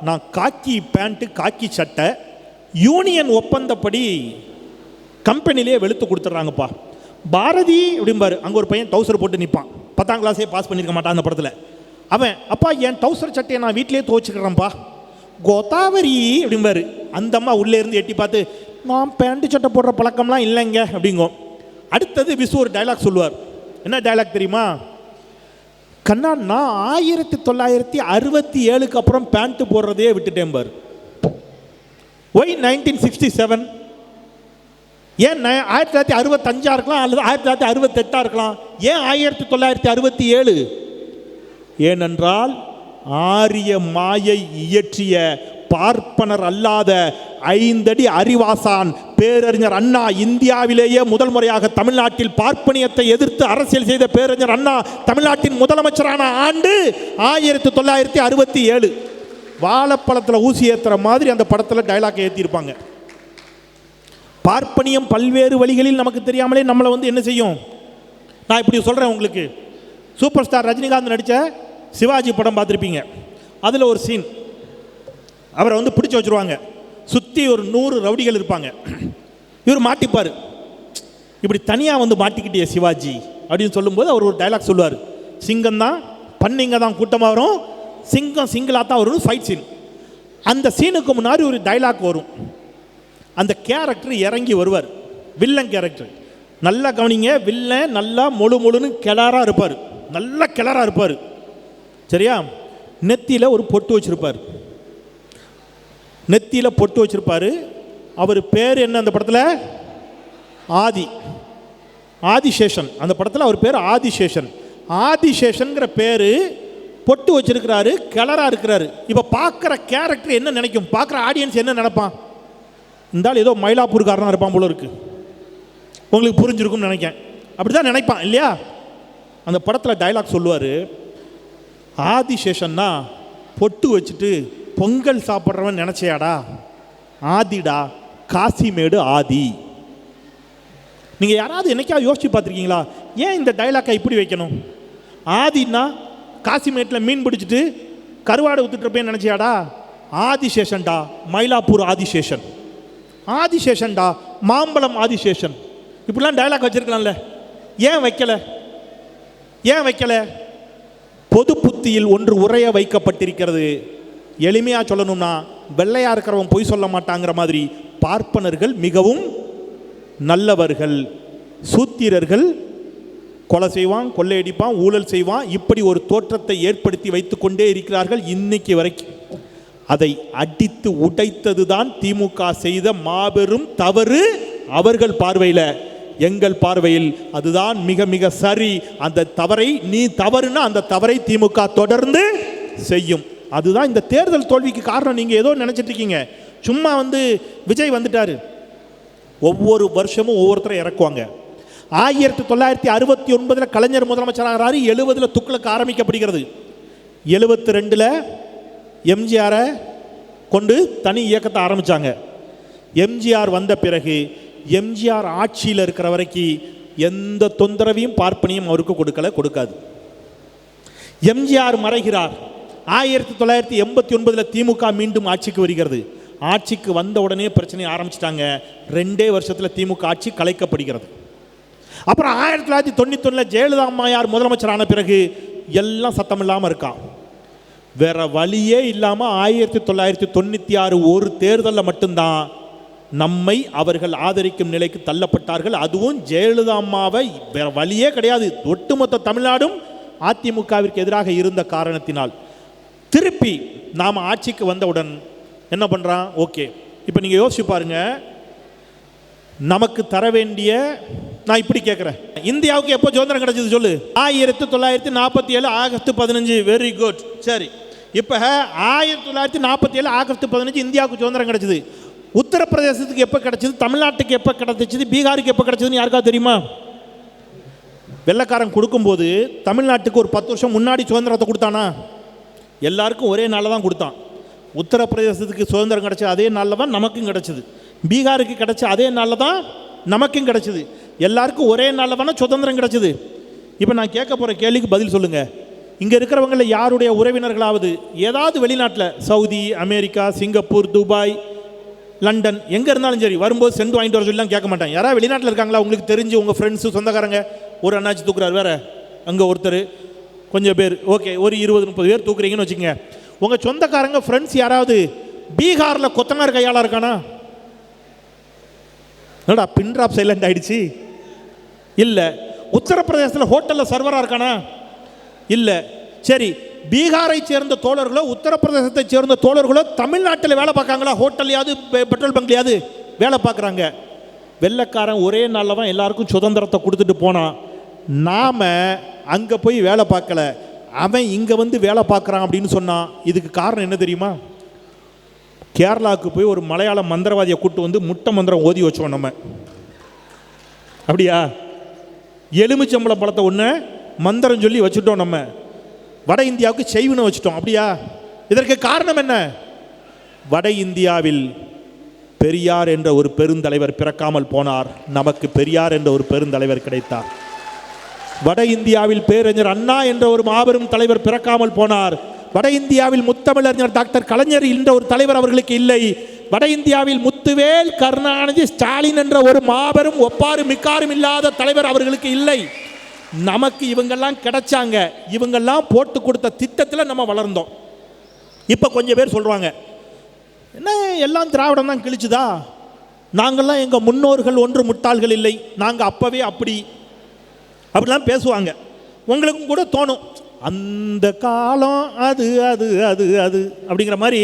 நான் காக்கி பேண்ட்டு காக்கி சட்டை யூனியன் ஒப்பந்தப்படி கம்பெனிலே வெளுத்து கொடுத்துட்றாங்கப்பா. பாரதி அப்படிம்பார். அங்கே ஒரு பையன் டவுசர் போட்டு நிற்பான். 10ஆம் கிளாஸே பாஸ் பண்ணியிருக்க மாட்டான் அந்த படத்தில். அவன் அப்பா என் டவுசர் சட்டையை நான் வீட்டிலே துவச்சிக்கிறேன்ப்பா. கோதாவரி அப்படிம்பாரு. அந்த அம்மா உள்ளே இருந்து எட்டி பார்த்து, நான் பேண்ட்டு சட்டை போடுற பழக்கம்லாம் இல்லைங்க அப்படிங்கும். அடுத்தது விசு ஒரு டைலாக் சொல்லுவார். என்ன டைலாக் தெரியுமா? கண்ணா நான் 1967க்கு அப்புறம் பேண்ட்டு போடுறதே விட்டுட்டேன் பார். ஒய் 1967? ஏன் 1965 இருக்கலாம் அல்லது 1968 இருக்கலாம், ஏன் 1967? ஏனென்றால் ஆரிய மாயை இயற்றிய பார்ப்பனர் அல்லாத 5 அடி அறிவாசான் பேரறிஞர் அண்ணா இந்தியாவிலேயே முதல் முறையாக தமிழ்நாட்டில் பார்ப்பனியத்தை எதிர்த்து அரசியல் செய்த பேரறிஞர் அண்ணா தமிழ்நாட்டின் முதலமைச்சரான ஆண்டு 1967. வாழைப்பழத்தில் ஊசி ஏற்றுற மாதிரி அந்த படத்தில் டைலாக் ஏற்றிருப்பாங்க. பார்ப்பனியம் பல்வேறு வழிகளில் நமக்கு தெரியாமலே நம்மளை வந்து என்ன செய்யும். நான் இப்படி சொல்கிறேன் உங்களுக்கு. சூப்பர் ஸ்டார் ரஜினிகாந்த் நடித்த சிவாஜி படம் பார்த்துருப்பீங்க. அதில் ஒரு சீன், அவரை வந்து பிடிச்சி வச்சுருவாங்க. சுற்றி ஒரு 100 ரவுடிகள் இருப்பாங்க. இவர் மாட்டிப்பார். இப்படி தனியாக வந்து மாட்டிக்கிட்டே சிவாஜி அப்படின்னு சொல்லும்போது அவர் ஒரு டைலாக் சொல்லுவார். சிங்கம் தான் பண்ணிங்க தான் கூட்டமாக வரும், சிங்கம் சிங்கிளாக தான் வரும். Fight scene. அந்த சீனுக்கு முன்னாடி ஒரு டைலாக் வரும். அந்த கேரக்டர் இறங்கி வருவார், வில்லன் கேரக்டர். நல்லா கவனிங்க, வில்லன் நல்லா முழுன்னு கிளறாக இருப்பார், நல்லா கிளறாக இருப்பார். சரியா? நெத்தியில் ஒரு பொட்டு வச்சுருப்பார். நெத்தியில் பொட்டு வச்சுருப்பார். அவர் பேர் என்ன அந்த படத்தில்? ஆதிசேஷன். அந்த படத்தில் அவர் பேர் ஆதிசேஷன். ஆதிசேஷன்கிற பேர் பொட்டு வச்சிருக்கிறாரு, கிளறாக இருக்கிறாரு. இப்போ பார்க்குற கேரக்டர் என்ன நினைக்கும்? பார்க்குற ஆடியன்ஸ் என்ன நினைப்பான்? இருந்தாலும் ஏதோ மயிலாப்பூர்காரனாக இருப்பான் போல இருக்கு. உங்களுக்கு புரிஞ்சிருக்கும்னு நினைக்கிறேன். அப்படி தான் நினைப்பான் இல்லையா? அந்த படத்தில் டைலாக் சொல்லுவார். ஆதிசேஷன்னா பொட்டு வச்சுட்டு பொங்கல் சாப்பிட்றவன் நினச்சையாடா? ஆதிடா, காசிமேடு ஆதி. நீங்கள் யாராவது என்னைக்காவது யோசிச்சு பார்த்துருக்கீங்களா? ஏன் இந்த டைலாக்கை இப்படி வைக்கணும்? ஆதின்னா காசிமேட்டில் மீன் பிடிச்சிட்டு கருவாடு ஊற்றுட்டுருப்பேன்னு நினச்சியாடா? ஆதிசேஷன்டா, மயிலாப்பூர் ஆதிசேஷன். ஆதிசேஷன்டா, மாம்பழம் ஆதிசேஷன். இப்படிலாம் டைலாக் வச்சுருக்கலாம்ல. ஏன் வைக்கல? பொது புத்தியில் ஒன்று உரைய வைக்கப்பட்டிருக்கிறது. எளிமையாக சொல்லணும்னா, வெள்ளையாக இருக்கிறவன் பொய் சொல்ல மாட்டாங்கிற மாதிரி பார்ப்பனர்கள் மிகவும் நல்லவர்கள், சூத்திரர்கள் கொலை செய்வான், கொள்ளையடிப்பான், ஊழல் செய்வான், இப்படி ஒரு தோற்றத்தை ஏற்படுத்தி வைத்து கொண்டே இருக்கிறார்கள் இன்னைக்கு வரைக்கும். அதை அடித்து உடைத்தது தான் திமுக செய்த மாபெரும் தவறு. அவர்கள் பார்வையில், எங்கள் பார்வையில் அதுதான் மிக மிக சரி. அந்த தவறை, நீ தவறுனா அந்த தவறை திமுக தொடர்ந்து செய்யும். அதுதான் இந்த தேர்தல் தோல்விக்கு காரணம். நீங்கள் ஏதோ நினச்சிட்டு இருக்கீங்க. சும்மா வந்து விஜய் வந்துட்டாரு. ஒவ்வொரு வருஷமும் ஒவ்வொருத்தரை இறக்குவாங்க. 1969 கலைஞர் முதலமைச்சராகிறாரு. 70 துக்ளக் ஆரம்பிக்கப்படுகிறது. 72 எம்ஜிஆரை கொண்டு தனி இயக்கத்தை ஆரம்பித்தாங்க. எம்ஜிஆர் வந்த பிறகு எம்ஜிஆர் ஆட்சியில் இருக்கிற வரைக்கும் எந்த தொந்தரவையும் பார்ப்பனையும் அவருக்கு கொடுக்காது. எம்ஜிஆர் மறைகிறார். 1989 திமுக மீண்டும் ஆட்சிக்கு வருகிறது. ஆட்சிக்கு வந்த உடனே பிரச்சனை ஆரம்பிச்சிட்டாங்க. 2 வருஷத்தில் திமுக ஆட்சி கலைக்கப்படுகிறது. அப்புறம் 1991 ஜெயலலிதா அம்மையார் முதலமைச்சரான பிறகு எல்லாம் சத்தம் இல்லாமல் இருக்கான். வேற வழியே இல்லாமல் 1996 ஒரு தேர்தலில் மட்டும்தான் நம்மை அவர்கள் ஆதரிக்கும் நிலைக்கு தள்ளப்பட்டார்கள். அதுவும் ஜெயலலிதா அம்மாவை வேற வழியே கிடையாது. ஒட்டுமொத்த தமிழ்நாடும் அதிமுகவிற்கு எதிராக இருந்த காரணத்தினால் திருப்பி நாம் ஆட்சிக்கு வந்தவுடன் என்ன பண்ணுறான்? ஓகே, இப்போ நீங்கள் யோசிச்சு பாருங்க, நமக்கு தர வேண்டிய, நான் இப்படி கேட்குறேன், இந்தியாவுக்கு எப்போ சுதந்திரம் கிடைச்சது சொல்லு? 1947 ஆகஸ்ட் 15. Very good. சரி, இப்போ 1947 ஆகஸ்ட் 15 இந்தியாவுக்கு சுதந்திரம் கிடைச்சது. உத்தரப்பிரதேசத்துக்கு எப்போ கிடைச்சது? தமிழ்நாட்டுக்கு எப்போ கிடைச்சிது? பீகாருக்கு எப்போ கிடைச்சதுன்னு யாருக்காவது தெரியுமா? வெள்ளைக்காரன் கொடுக்கும்போது தமிழ்நாட்டுக்கு ஒரு 10 வருஷம் முன்னாடி சுதந்திரத்தை கொடுத்தானா? எல்லாருக்கும் ஒரே நாளில் தான் கொடுத்தான். உத்தரப்பிரதேசத்துக்கு சுதந்திரம் கிடைச்ச அதே நாளில் தான் நமக்கும் கிடைச்சிது. பீகாருக்கு கிடைச்ச அதே நாளில் தான் நமக்கும் கிடைச்சிது. எல்லாருக்கும் ஒரே நாளில் தானே சுதந்திரம் கிடைச்சிது. இப்போ நான் கேட்க போகிற கேள்விக்கு பதில் சொல்லுங்கள். இங்கே இருக்கிறவங்களில் யாருடைய உறவினர்களாவது ஏதாவது வெளிநாட்டில், Saudi, America, Singapore, Dubai, London, எங்கே இருந்தாலும் சரி, வரும்போது சென்று வாங்கிட்டு வர சொல்லலாம் கேட்க மாட்டாங்க. யாராவது வெளிநாட்டில் இருக்காங்களா உங்களுக்கு தெரிஞ்சு? உங்கள் ஃப்ரெண்ட்ஸு, சொந்தக்காரங்க, ஒரு அண்ணாச்சி தூக்குறாரு, வேறு அங்கே ஒருத்தர், கொஞ்சம் பேர், ஓகே, ஒரு 20-30 பேர் தூக்குறீங்கன்னு வச்சுக்கோங்க. உங்கள் சொந்தக்காரங்க, ஃப்ரெண்ட்ஸ் யாராவது பீகாரில் கொத்தனார் கையாளாக இருக்கானா? என்னடா பின் ட்ராப் சைலண்ட் ஆகிடுச்சு? இல்லை. உத்தரப்பிரதேசத்தில் ஹோட்டலில் சர்வராக இருக்கானா? இல்லை. சரி, பீகாரை சேர்ந்த தோழர்களோ உத்தரப்பிரதேசத்தை சேர்ந்த தோழர்களோ தமிழ்நாட்டில் வேலை பார்க்காங்களா? ஹோட்டல்லையாவது பெட்ரோல் பங்க்லையாவது வேலை பார்க்குறாங்க. வெள்ளைக்காரன் ஒரே நாளில் தான் எல்லாருக்கும் சுதந்திரத்தை கொடுத்துட்டு போனான். நாம் அங்கே போய் வேலை பார்க்கல, அவன் இங்கே வந்து வேலை பார்க்குறான் அப்படின்னு சொன்னான். இதுக்கு காரணம் என்ன தெரியுமா? கேரளாவுக்கு போய் ஒரு மலையாள மந்திரவாதியை கூப்பிட்டு வந்து முட்டை மந்திரம் ஓதி வச்சோம் நம்ம. அப்படியா? எலுமிச்சம்பளம் பழத்தை ஒன்று மந்திரம் சொல்லி வச்சுட்டோம் நம்ம. வட இந்தியாவுக்கு செய்வினை வச்சுட்டோம். அப்படியா? இதற்கு காரணம் என்ன? வட இந்தியாவில் பெரியார் என்ற ஒரு பெருந்தலைவர் பிறக்காமல் போனார், நமக்கு பெரியார் என்ற ஒரு பெருந்தலைவர் கிடைத்தார். வட இந்தியாவில் பேரறிஞர் அண்ணா என்ற ஒரு மாபெரும் தலைவர் பிறக்காமல் போனார். வட இந்தியாவில் முத்தமிழறிஞர் டாக்டர் கலைஞர் என்ற ஒரு தலைவர் அவர்களுக்கு இல்லை. வட இந்தியாவில் முத்துவேல், கருணாநிதி, ஸ்டாலின் என்ற ஒரு மாபெரும் ஒப்பாரும் மிக்காரும் இல்லாத தலைவர் அவர்களுக்கு இல்லை. நமக்கு இவங்கெல்லாம் கிடைச்சாங்க. இவங்கெல்லாம் போட்டு கொடுத்த திட்டத்தில் நம்ம வளர்ந்தோம். இப்போ கொஞ்சம் பேர் சொல்கிறாங்க, என்ன எல்லாம் திராவிடம் தான் கிழிச்சுதா? நாங்கள்லாம் எங்கள் முன்னோர்கள் ஒன்று முட்டாள்கள் இல்லை, நாங்கள் அப்போவே அப்படிலாம் பேசுவாங்க. உங்களுக்கும் கூட தோணும், அந்த காலம் அது அது அது அது அப்படிங்கிற மாதிரி.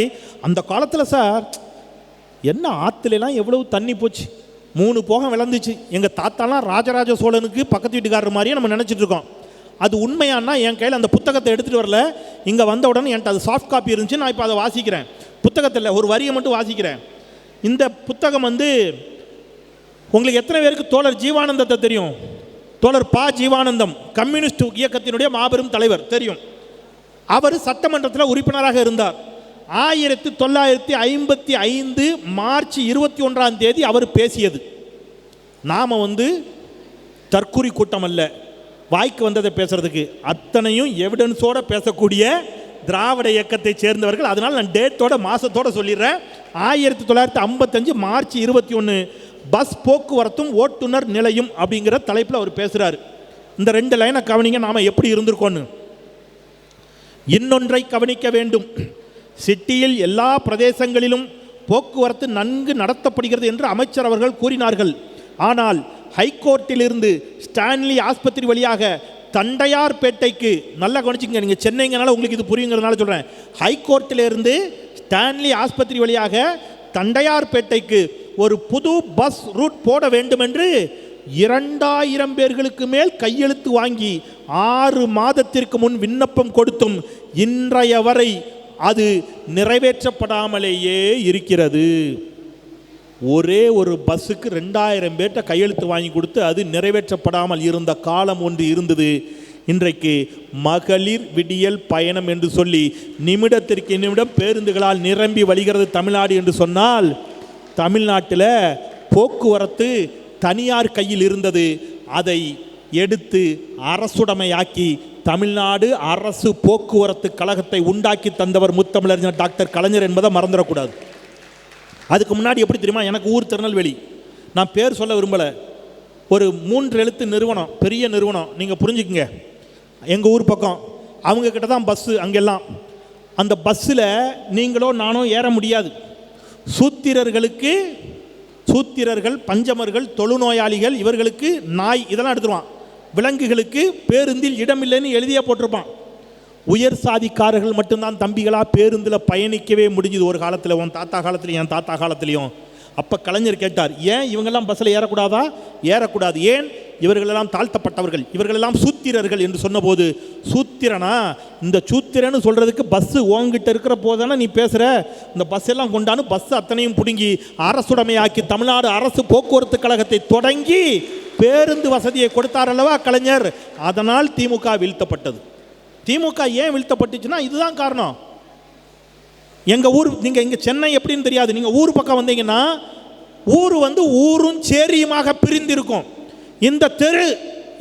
அந்த காலத்தில் சார் என்ன ஆற்றுலாம் எவ்வளவு தண்ணி போச்சு, 3 போகம் விளந்துச்சு. எங்கள் தாத்தாலாம் ராஜராஜ சோழனுக்கு பக்கத்து வீட்டுக்காரர் மாதிரியே நம்ம நினச்சிட்டு இருக்கோம். அது உண்மையானா என் கையில் அந்த புத்தகத்தை எடுத்துகிட்டு வரல, இங்கே வந்த உடனே என்கிட்ட அது சாஃப்ட் காப்பி இருந்துச்சு. நான் இப்போ அதை வாசிக்கிறேன். புத்தகத்தில் ஒரு வரியை மட்டும் வாசிக்கிறேன். இந்த புத்தகம் உங்களுக்கு எத்தனை பேருக்கு தோழர் ஜீவானந்தத்தை தெரியும்? தோழர் ப. ஜீவானந்தம் கம்யூனிஸ்ட் இயக்கத்தினுடைய மாபெரும் தலைவர் தெரியும். அவர் சட்டமன்றத்தில் உறுப்பினராக இருந்தார். 1955 மார்ச் 21 அவர் பேசியது. நாம் தற்குறி கூட்டம் அல்ல, வாய்க்கு வந்ததை பேசுறதுக்கு அத்தனையும் எவிடன்ஸோடு பேசக்கூடிய திராவிட இயக்கத்தை சேர்ந்தவர்கள். அதனால் நான் டேட்டோட மாதத்தோடு சொல்லிடுறேன். 1955 மார்ச் 21 பஸ் போக்குவரத்தும் ஓட்டுநர் நிலையும் அப்படிங்கிற தலைப்பில் அவர் பேசுகிறார். இந்த 2 லைனை கவனிங்க, நாம் எப்படி இருந்திருக்கோன்னு. இன்னொன்றை கவனிக்க வேண்டும், சிட்டியில் எல்லா பிரதேசங்களிலும் போக்குவரத்து நன்கு நடத்தப்படுகிறது என்று அமைச்சர் அவர்கள் கூறினார்கள். ஆனால் ஹைகோர்ட்டிலிருந்து ஸ்டான்லி ஆஸ்பத்திரி வழியாக தண்டையார்பேட்டைக்கு, நல்லா கவனிச்சிங்க, நீங்கள் சென்னைங்கனால உங்களுக்கு இது புரியுங்கிறதுனால சொல்கிறேன். ஹைகோர்ட்டிலிருந்து ஸ்டான்லி ஆஸ்பத்திரி வழியாக தண்டையார்பேட்டைக்கு ஒரு புது பஸ் ரூட் போட வேண்டும் என்று 2000 பேர்களுக்கு மேல் கையெழுத்து வாங்கி 6 மாதத்திற்கு முன் விண்ணப்பம் கொடுத்தும் இன்றைய வரை அது நிறைவேற்றப்படாமலேயே இருக்கிறது. ஒரே ஒரு பஸ்ஸுக்கு 2000 பேர்கிட்ட கையெழுத்து வாங்கி கொடுத்து அது நிறைவேற்றப்படாமல் இருந்த காலம் ஒன்று இருந்தது. இன்றைக்கு மகளிர் விடியல் பயணம் என்று சொல்லி நிமிடத்திற்கு நிமிடம் பேருந்துகளால் நிரம்பி வழிகிறது தமிழ்நாடு என்று சொன்னால், தமிழ்நாட்டில் போக்குவரத்து தனியார் கையில் இருந்தது. அதை எடுத்து அரசுடைமையாக்கி தமிழ்நாடு அரசு போக்குவரத்து கழகத்தை உண்டாக்கி தந்தவர் முத்தமிழறிஞர் டாக்டர் கலைஞர் என்பதை மறந்துடக்கூடாது. அதுக்கு முன்னாடி எப்படி தெரியுமா, எனக்கு ஊர் திருநெல்வேலி, நான் பேர் சொல்ல விரும்பலை, ஒரு 3 எழுத்து நிறுவனம், பெரிய நிறுவனம், நீங்கள் புரிஞ்சுக்குங்க. எங்கள் ஊர் பக்கம் அவங்க கிட்ட தான் பஸ்ஸு. அங்கெல்லாம் அந்த பஸ்ஸில் நீங்களோ நானோ ஏற முடியாது. சூத்திரர்கள், பஞ்சமர்கள், தொழுநோயாளிகள், இவர்களுக்கு நாய் இதெல்லாம் எடுத்துருவான். விலங்குகளுக்கு பேருந்தில் இடமில்லைன்னு எழுதியே போட்டிருப்பான். உயர் சாதிக்காரர்கள் மட்டும்தான் தம்பிகளா பேருந்தில் பயணிக்கவே முடிஞ்சுது ஒரு காலத்தில், உன் தாத்தா காலத்துலையும் என் தாத்தா காலத்துலையும். அப்போ கலைஞர் கேட்டார், ஏன் இவங்கெல்லாம் பஸ்ஸில் ஏறக்கூடாதா? ஏறக்கூடாது. ஏன்? இவர்களெல்லாம் தாழ்த்தப்பட்டவர்கள், இவர்களெல்லாம் சூத்திரர்கள் என்று சொன்னபோது, சூத்திரனா, இந்த சூத்திரன்னு சொல்கிறதுக்கு பஸ்ஸு உங்ககிட்ட இருக்கிற போதானே நீ பேசுகிற, இந்த பஸ் எல்லாம் கொண்டான்னு பஸ் அத்தனையும் பிடுங்கி அரசுடைமையாக்கி தமிழ்நாடு அரசு போக்குவரத்து கழகத்தை தொடங்கி பேருந்து வசதியை கொடுத்தார் அல்லவா கலைஞர். அதனால் திமுக வீழ்த்தப்பட்டது. திமுக ஏன் வீழ்த்தப்பட்டுச்சுன்னா இதுதான் காரணம். எங்கள் ஊர், நீங்கள் இங்கே சென்னை எப்படின்னு தெரியாது, நீங்கள் ஊர் பக்கம் வந்தீங்கன்னா ஊர் ஊரும் சேரியுமாக பிரிந்திருக்கும். இந்த தெரு,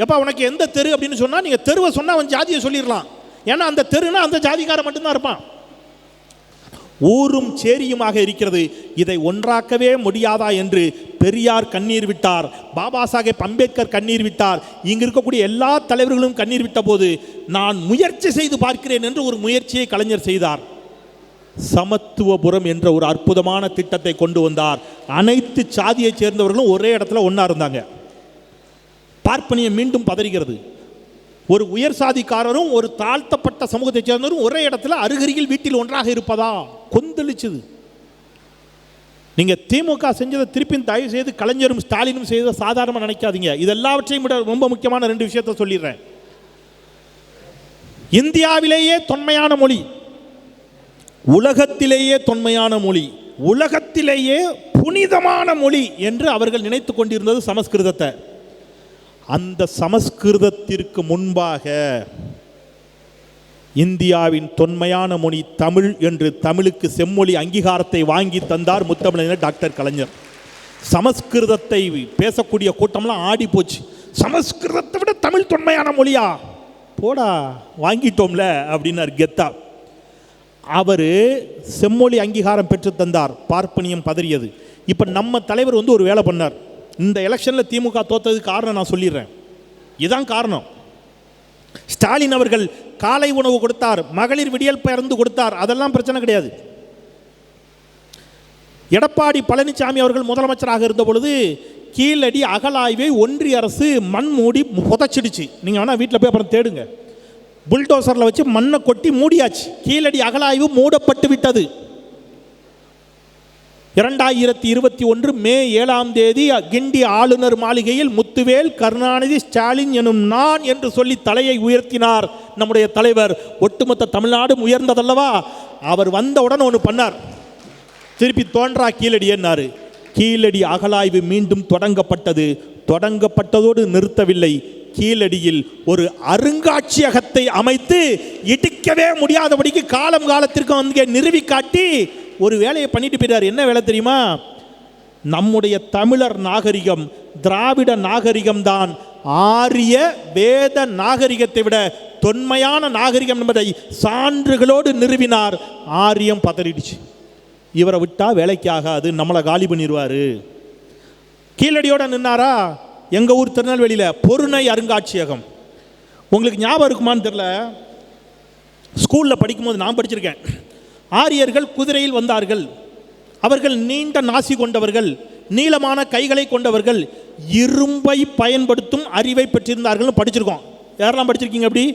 எப்போ உனக்கு எந்த தெரு அப்படின்னு சொன்னால், நீங்கள் தெருவை சொன்னால் அவன் ஜாதியை சொல்லிடலாம். ஏன்னா அந்த தெருனா அந்த ஜாதிக்காரன் மட்டும்தான் இருப்பான். ஊரும் சேரியுமாக இருக்கிறது. இதை ஒன்றாக்கவே முடியாதா என்று பெரியார் கண்ணீர் விட்டார், பாபா சாஹேப் அம்பேத்கர் கண்ணீர் விட்டார், இங்கு இருக்கக்கூடிய எல்லா தலைவர்களும் கண்ணீர் விட்ட போது, நான் முயற்சி செய்து பார்க்கிறேன் என்று ஒரு முயற்சியை கலைஞர் செய்தார். சமத்துவபுரம் என்ற ஒரு அற்புதமான திட்டத்தை கொண்டு வந்தார். அனைத்து சாதியைச் சேர்ந்தவர்களும் ஒரே இடத்துல ஒன்றா இருந்தாங்க. பார்ப்பனியம் மீண்டும் பதறுகிறது. ஒரு உயர் சாதிக்காரரும் ஒரு தாழ்த்தப்பட்ட சமூகத்தை சேர்ந்தவரும் ஒரே இடத்துல அருகருகில் வீட்டில் ஒன்றாக இருப்பதா கொந்தளிச்சது. நீங்க திமுக செஞ்சதை திருப்பி தயவு செய்து கலைஞரும் ஸ்டாலினும் செய்த சாதாரணமாக நினைக்காதீங்க. இது எல்லாவற்றையும் விட ரொம்ப முக்கியமான 2 விஷயத்தை சொல்லிடுறேன். இந்தியாவிலேயே தொன்மையான மொழி, உலகத்திலேயே தொன்மையான மொழி, உலகத்திலேயே புனிதமான மொழி என்று அவர்கள் நினைத்து கொண்டிருந்தது சமஸ்கிருதத்தை. அந்த சமஸ்கிருதத்திற்கு முன்பாக இந்தியாவின் தொன்மையான மொழி தமிழ் என்று தமிழுக்கு செம்மொழி அங்கீகாரத்தை வாங்கி தந்தார் முத்தமிழறிஞர் டாக்டர் கலைஞர். சமஸ்கிருதத்தை பேசக்கூடிய கூட்டம்லாம் ஆடி போச்சு. சமஸ்கிருதத்தை விட தமிழ் தொன்மையான மொழியா, போடா வாங்கிட்டோம்ல அப்படின்னார் கெத்தா. அவர் செம்மொழி அங்கீகாரம் பெற்று தந்தார். பார்ப்பனியம் பதறியது. இப்போ நம்ம தலைவர் ஒரு வேலை பண்ணார். இந்த எலெக்ஷனில் திமுக தோத்ததுக்கு காரணம் நான் சொல்லிடுறேன். இதுதான் காரணம். ஸ்டாலின் அவர்கள் காலை உணவு கொடுத்தார், மகளிர் விடியல் பருந்து கொடுத்தார், அதெல்லாம் பிரச்சனை கிடையாது. எடப்பாடி பழனிசாமி அவர்கள் முதலமைச்சராக இருந்த பொழுது கீழடி அகலாய்வை ஒன்றிய அரசு மண் மூடி புதைச்சிடுச்சு. நீங்கள் வேணால் வீட்டில் போய் அப்புறம் தேடுங்க. புல்டோசரில் வச்சு மண்ணை கொட்டி மூடியாச்சு. கீழடி அகலாய்வு மூடப்பட்டு விட்டது. 2021 மே 7ஆம் தேதி கிண்டி ஆளுநர் மாளிகையில் முத்துவேல் கருணாநிதி ஸ்டாலின் எனும் நான் என்று சொல்லி தலையை உயர்த்தினார் நம்முடைய தலைவர். ஒட்டுமொத்த தமிழ்நாடும் உயர்ந்ததல்லவா. அவர் வந்தவுடன் ஒன்று பண்ணார், திருப்பி தோன்றா கீழடி என்னாரு. கீழடி அகலாய்வு மீண்டும் தொடங்கப்பட்டது. தொடங்கப்பட்டதோடு நிறுத்தவில்லை. கீழடியில் ஒரு அருங்காட்சியகத்தை அமைத்து இடிக்கவே முடியாதபடிக்கு காலத்திற்கு அங்கே நிறுவி காட்டி ஒரு வேலையை பண்ணிட்டு போயிட்டார். என்ன வேலை தெரியுமா? நம்முடைய தமிழர் நாகரிகம், திராவிட நாகரிகம் தான் ஆரிய வேத நாகரிகத்தை விட தொன்மையான நாகரிகம் என்பதை சான்றுகளோடு நிறுவினார். ஆரியம் பதறிடுச்சு. இவரை விட்டா வேலைக்கு ஆகாது, நம்மளை காலி பண்ணிடுவார். கீழடியோட நின்னாரா? எங்கள் ஊர் திருநெல்வேலியில் பொருணை அருங்காட்சியகம். உங்களுக்கு ஞாபகம் இருக்குமான்னு தெரியல, ஸ்கூலில் படிக்கும்போது நான் படிச்சிருக்கேன். ஆரியர்கள் குதிரையில் வந்தார்கள். அவர்கள் நீண்ட நாசி கொண்டவர்கள், நீளமான கைகளை கொண்டவர்கள், இரும்பை பயன்படுத்தும் அறிவை பெற்றிருந்தார்கள் படிச்சிருக்கோம். யாரெல்லாம் படிச்சிருக்கீங்க? அப்படி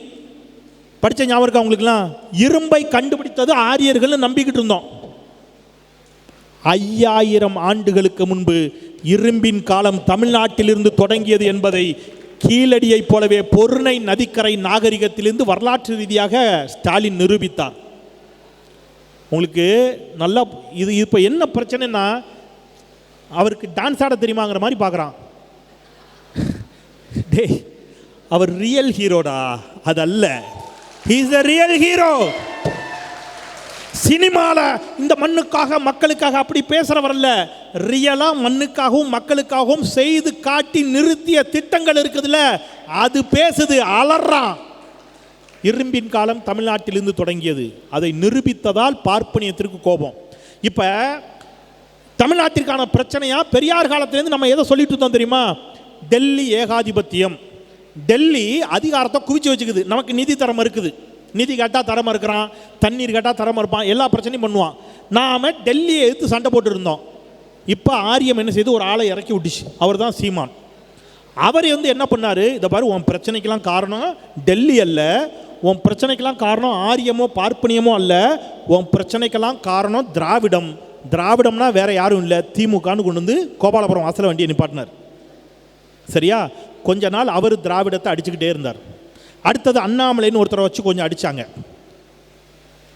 படித்த ஞாபகம் இருக்கா உங்களுக்குலாம்? இரும்பை கண்டுபிடித்தது ஆரியர்கள் நம்பிக்கிட்டு இருந்தோம். 5000 ஆண்டுகளுக்கு முன்பு இரும்பின் காலம் தமிழ்நாட்டிலிருந்து தொடங்கியது என்பதை கீழடியை போலவே பொருணை நதிக்கரை நாகரிகத்திலிருந்து வரலாற்று ரீதியாக ஸ்டாலின் நிரூபித்தார். உங்களுக்கு நல்லா இது இப்போ என்ன பிரச்சனைனா, அவருக்கு டான்ஸ் ஆட தெரியுமாங்கிற மாதிரி பார்க்குறான். டே, அவர் ரியல் ஹீரோடா, அதல்ல. He is a real hero. சினிமால இந்த மண்ணுக்காக மக்களுக்காக அப்படி பேசுறவரல்ல. ரியலா மண்ணுக்காகவும் மக்களுக்காகவும் செய்து காட்டி நிறுத்திய திட்டங்கள் இருக்குதுல்ல, அது பேசுது, அலறான். இரும்பின் காலம் தமிழ்நாட்டிலிருந்து தொடங்கியது. அதை நிரூபித்ததால் பார்ப்பனியத்திற்கு கோபம். இப்ப தமிழ்நாட்டிற்கான பிரச்சனையா பெரியார் காலத்திலிருந்து நம்ம எதை சொல்லிட்டு இருந்தோம் தெரியுமா? டெல்லி ஏகாதிபத்தியம். டெல்லி அதிகாரத்தை குவிச்சு வச்சுக்குது. நமக்கு நிதி தரம் இருக்குது, நிதி கேட்டால் தரமாக இருக்கிறான், தண்ணீர் கேட்டால் தரமாக இருப்பான், எல்லா பிரச்சனையும் பண்ணுவான். நாம் டெல்லியை எடுத்து சண்டை போட்டு இருந்தோம். இப்போ ஆரியம் என்ன செய்து ஒரு ஆளை இறக்கி விட்டுச்சு. அவர் தான் சீமான். அவர் என்ன பண்ணார், இதை பாரு, உன் பிரச்சனைக்கெல்லாம் காரணம் டெல்லி அல்ல, உன் பிரச்சனைக்கெல்லாம் காரணம் ஆரியமோ பார்ப்பனியமோ அல்ல, உன் பிரச்சனைக்கெல்லாம் காரணம் திராவிடம். திராவிடம்னா வேற யாரும் இல்லை, திமுகன்னு கொண்டு வந்து கோபாலபுரம் வாசல வண்டியை நிப்பாட்டினார். சரியா? கொஞ்ச நாள் அவர் திராவிடத்தை அடிச்சுக்கிட்டே இருந்தார். அடுத்தது அண்ணாமலைன்னு ஒருத்தரை வச்சு கொஞ்சம் அடித்தாங்க.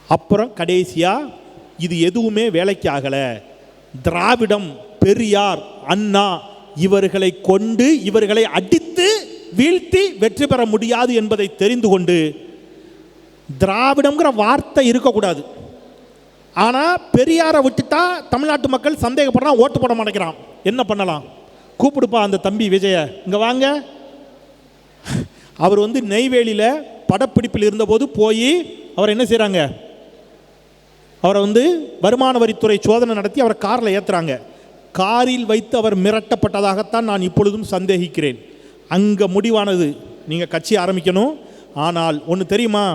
அப்புறம் கடைசியாக இது எதுவுமே வேலைக்கு ஆகலை, திராவிடம், பெரியார், அண்ணா இவர்களை கொண்டு இவர்களை அடித்து வீழ்த்தி வெற்றி பெற முடியாது என்பதை தெரிந்து கொண்டு, திராவிடம்ங்கிற வார்த்தை இருக்கக்கூடாது, ஆனால் பெரியாரை விட்டுட்டா தமிழ்நாட்டு மக்கள் சந்தேகப்படுறான், ஓட்டு போட மாட்டேங்கிறான். என்ன பண்ணலாம்? கூப்பிடுப்பா அந்த தம்பி விஜய, இங்கே வாங்க. அவர் நெய்வேலியில் படப்பிடிப்பில் இருந்தபோது போய் அவர் என்ன செய்கிறாங்க, அவரை வருமான வரித்துறை சோதனை நடத்தி அவரை காரில் ஏற்றுறாங்க. காரில் வைத்து அவர் மிரட்டப்பட்டதாகத்தான் நான் இப்பொழுதும் சந்தேகிக்கிறேன். அங்கே முடிவானது, நீங்கள் கட்சி ஆரம்பிக்கணும். ஆனால் ஒன்று தெரியுமா,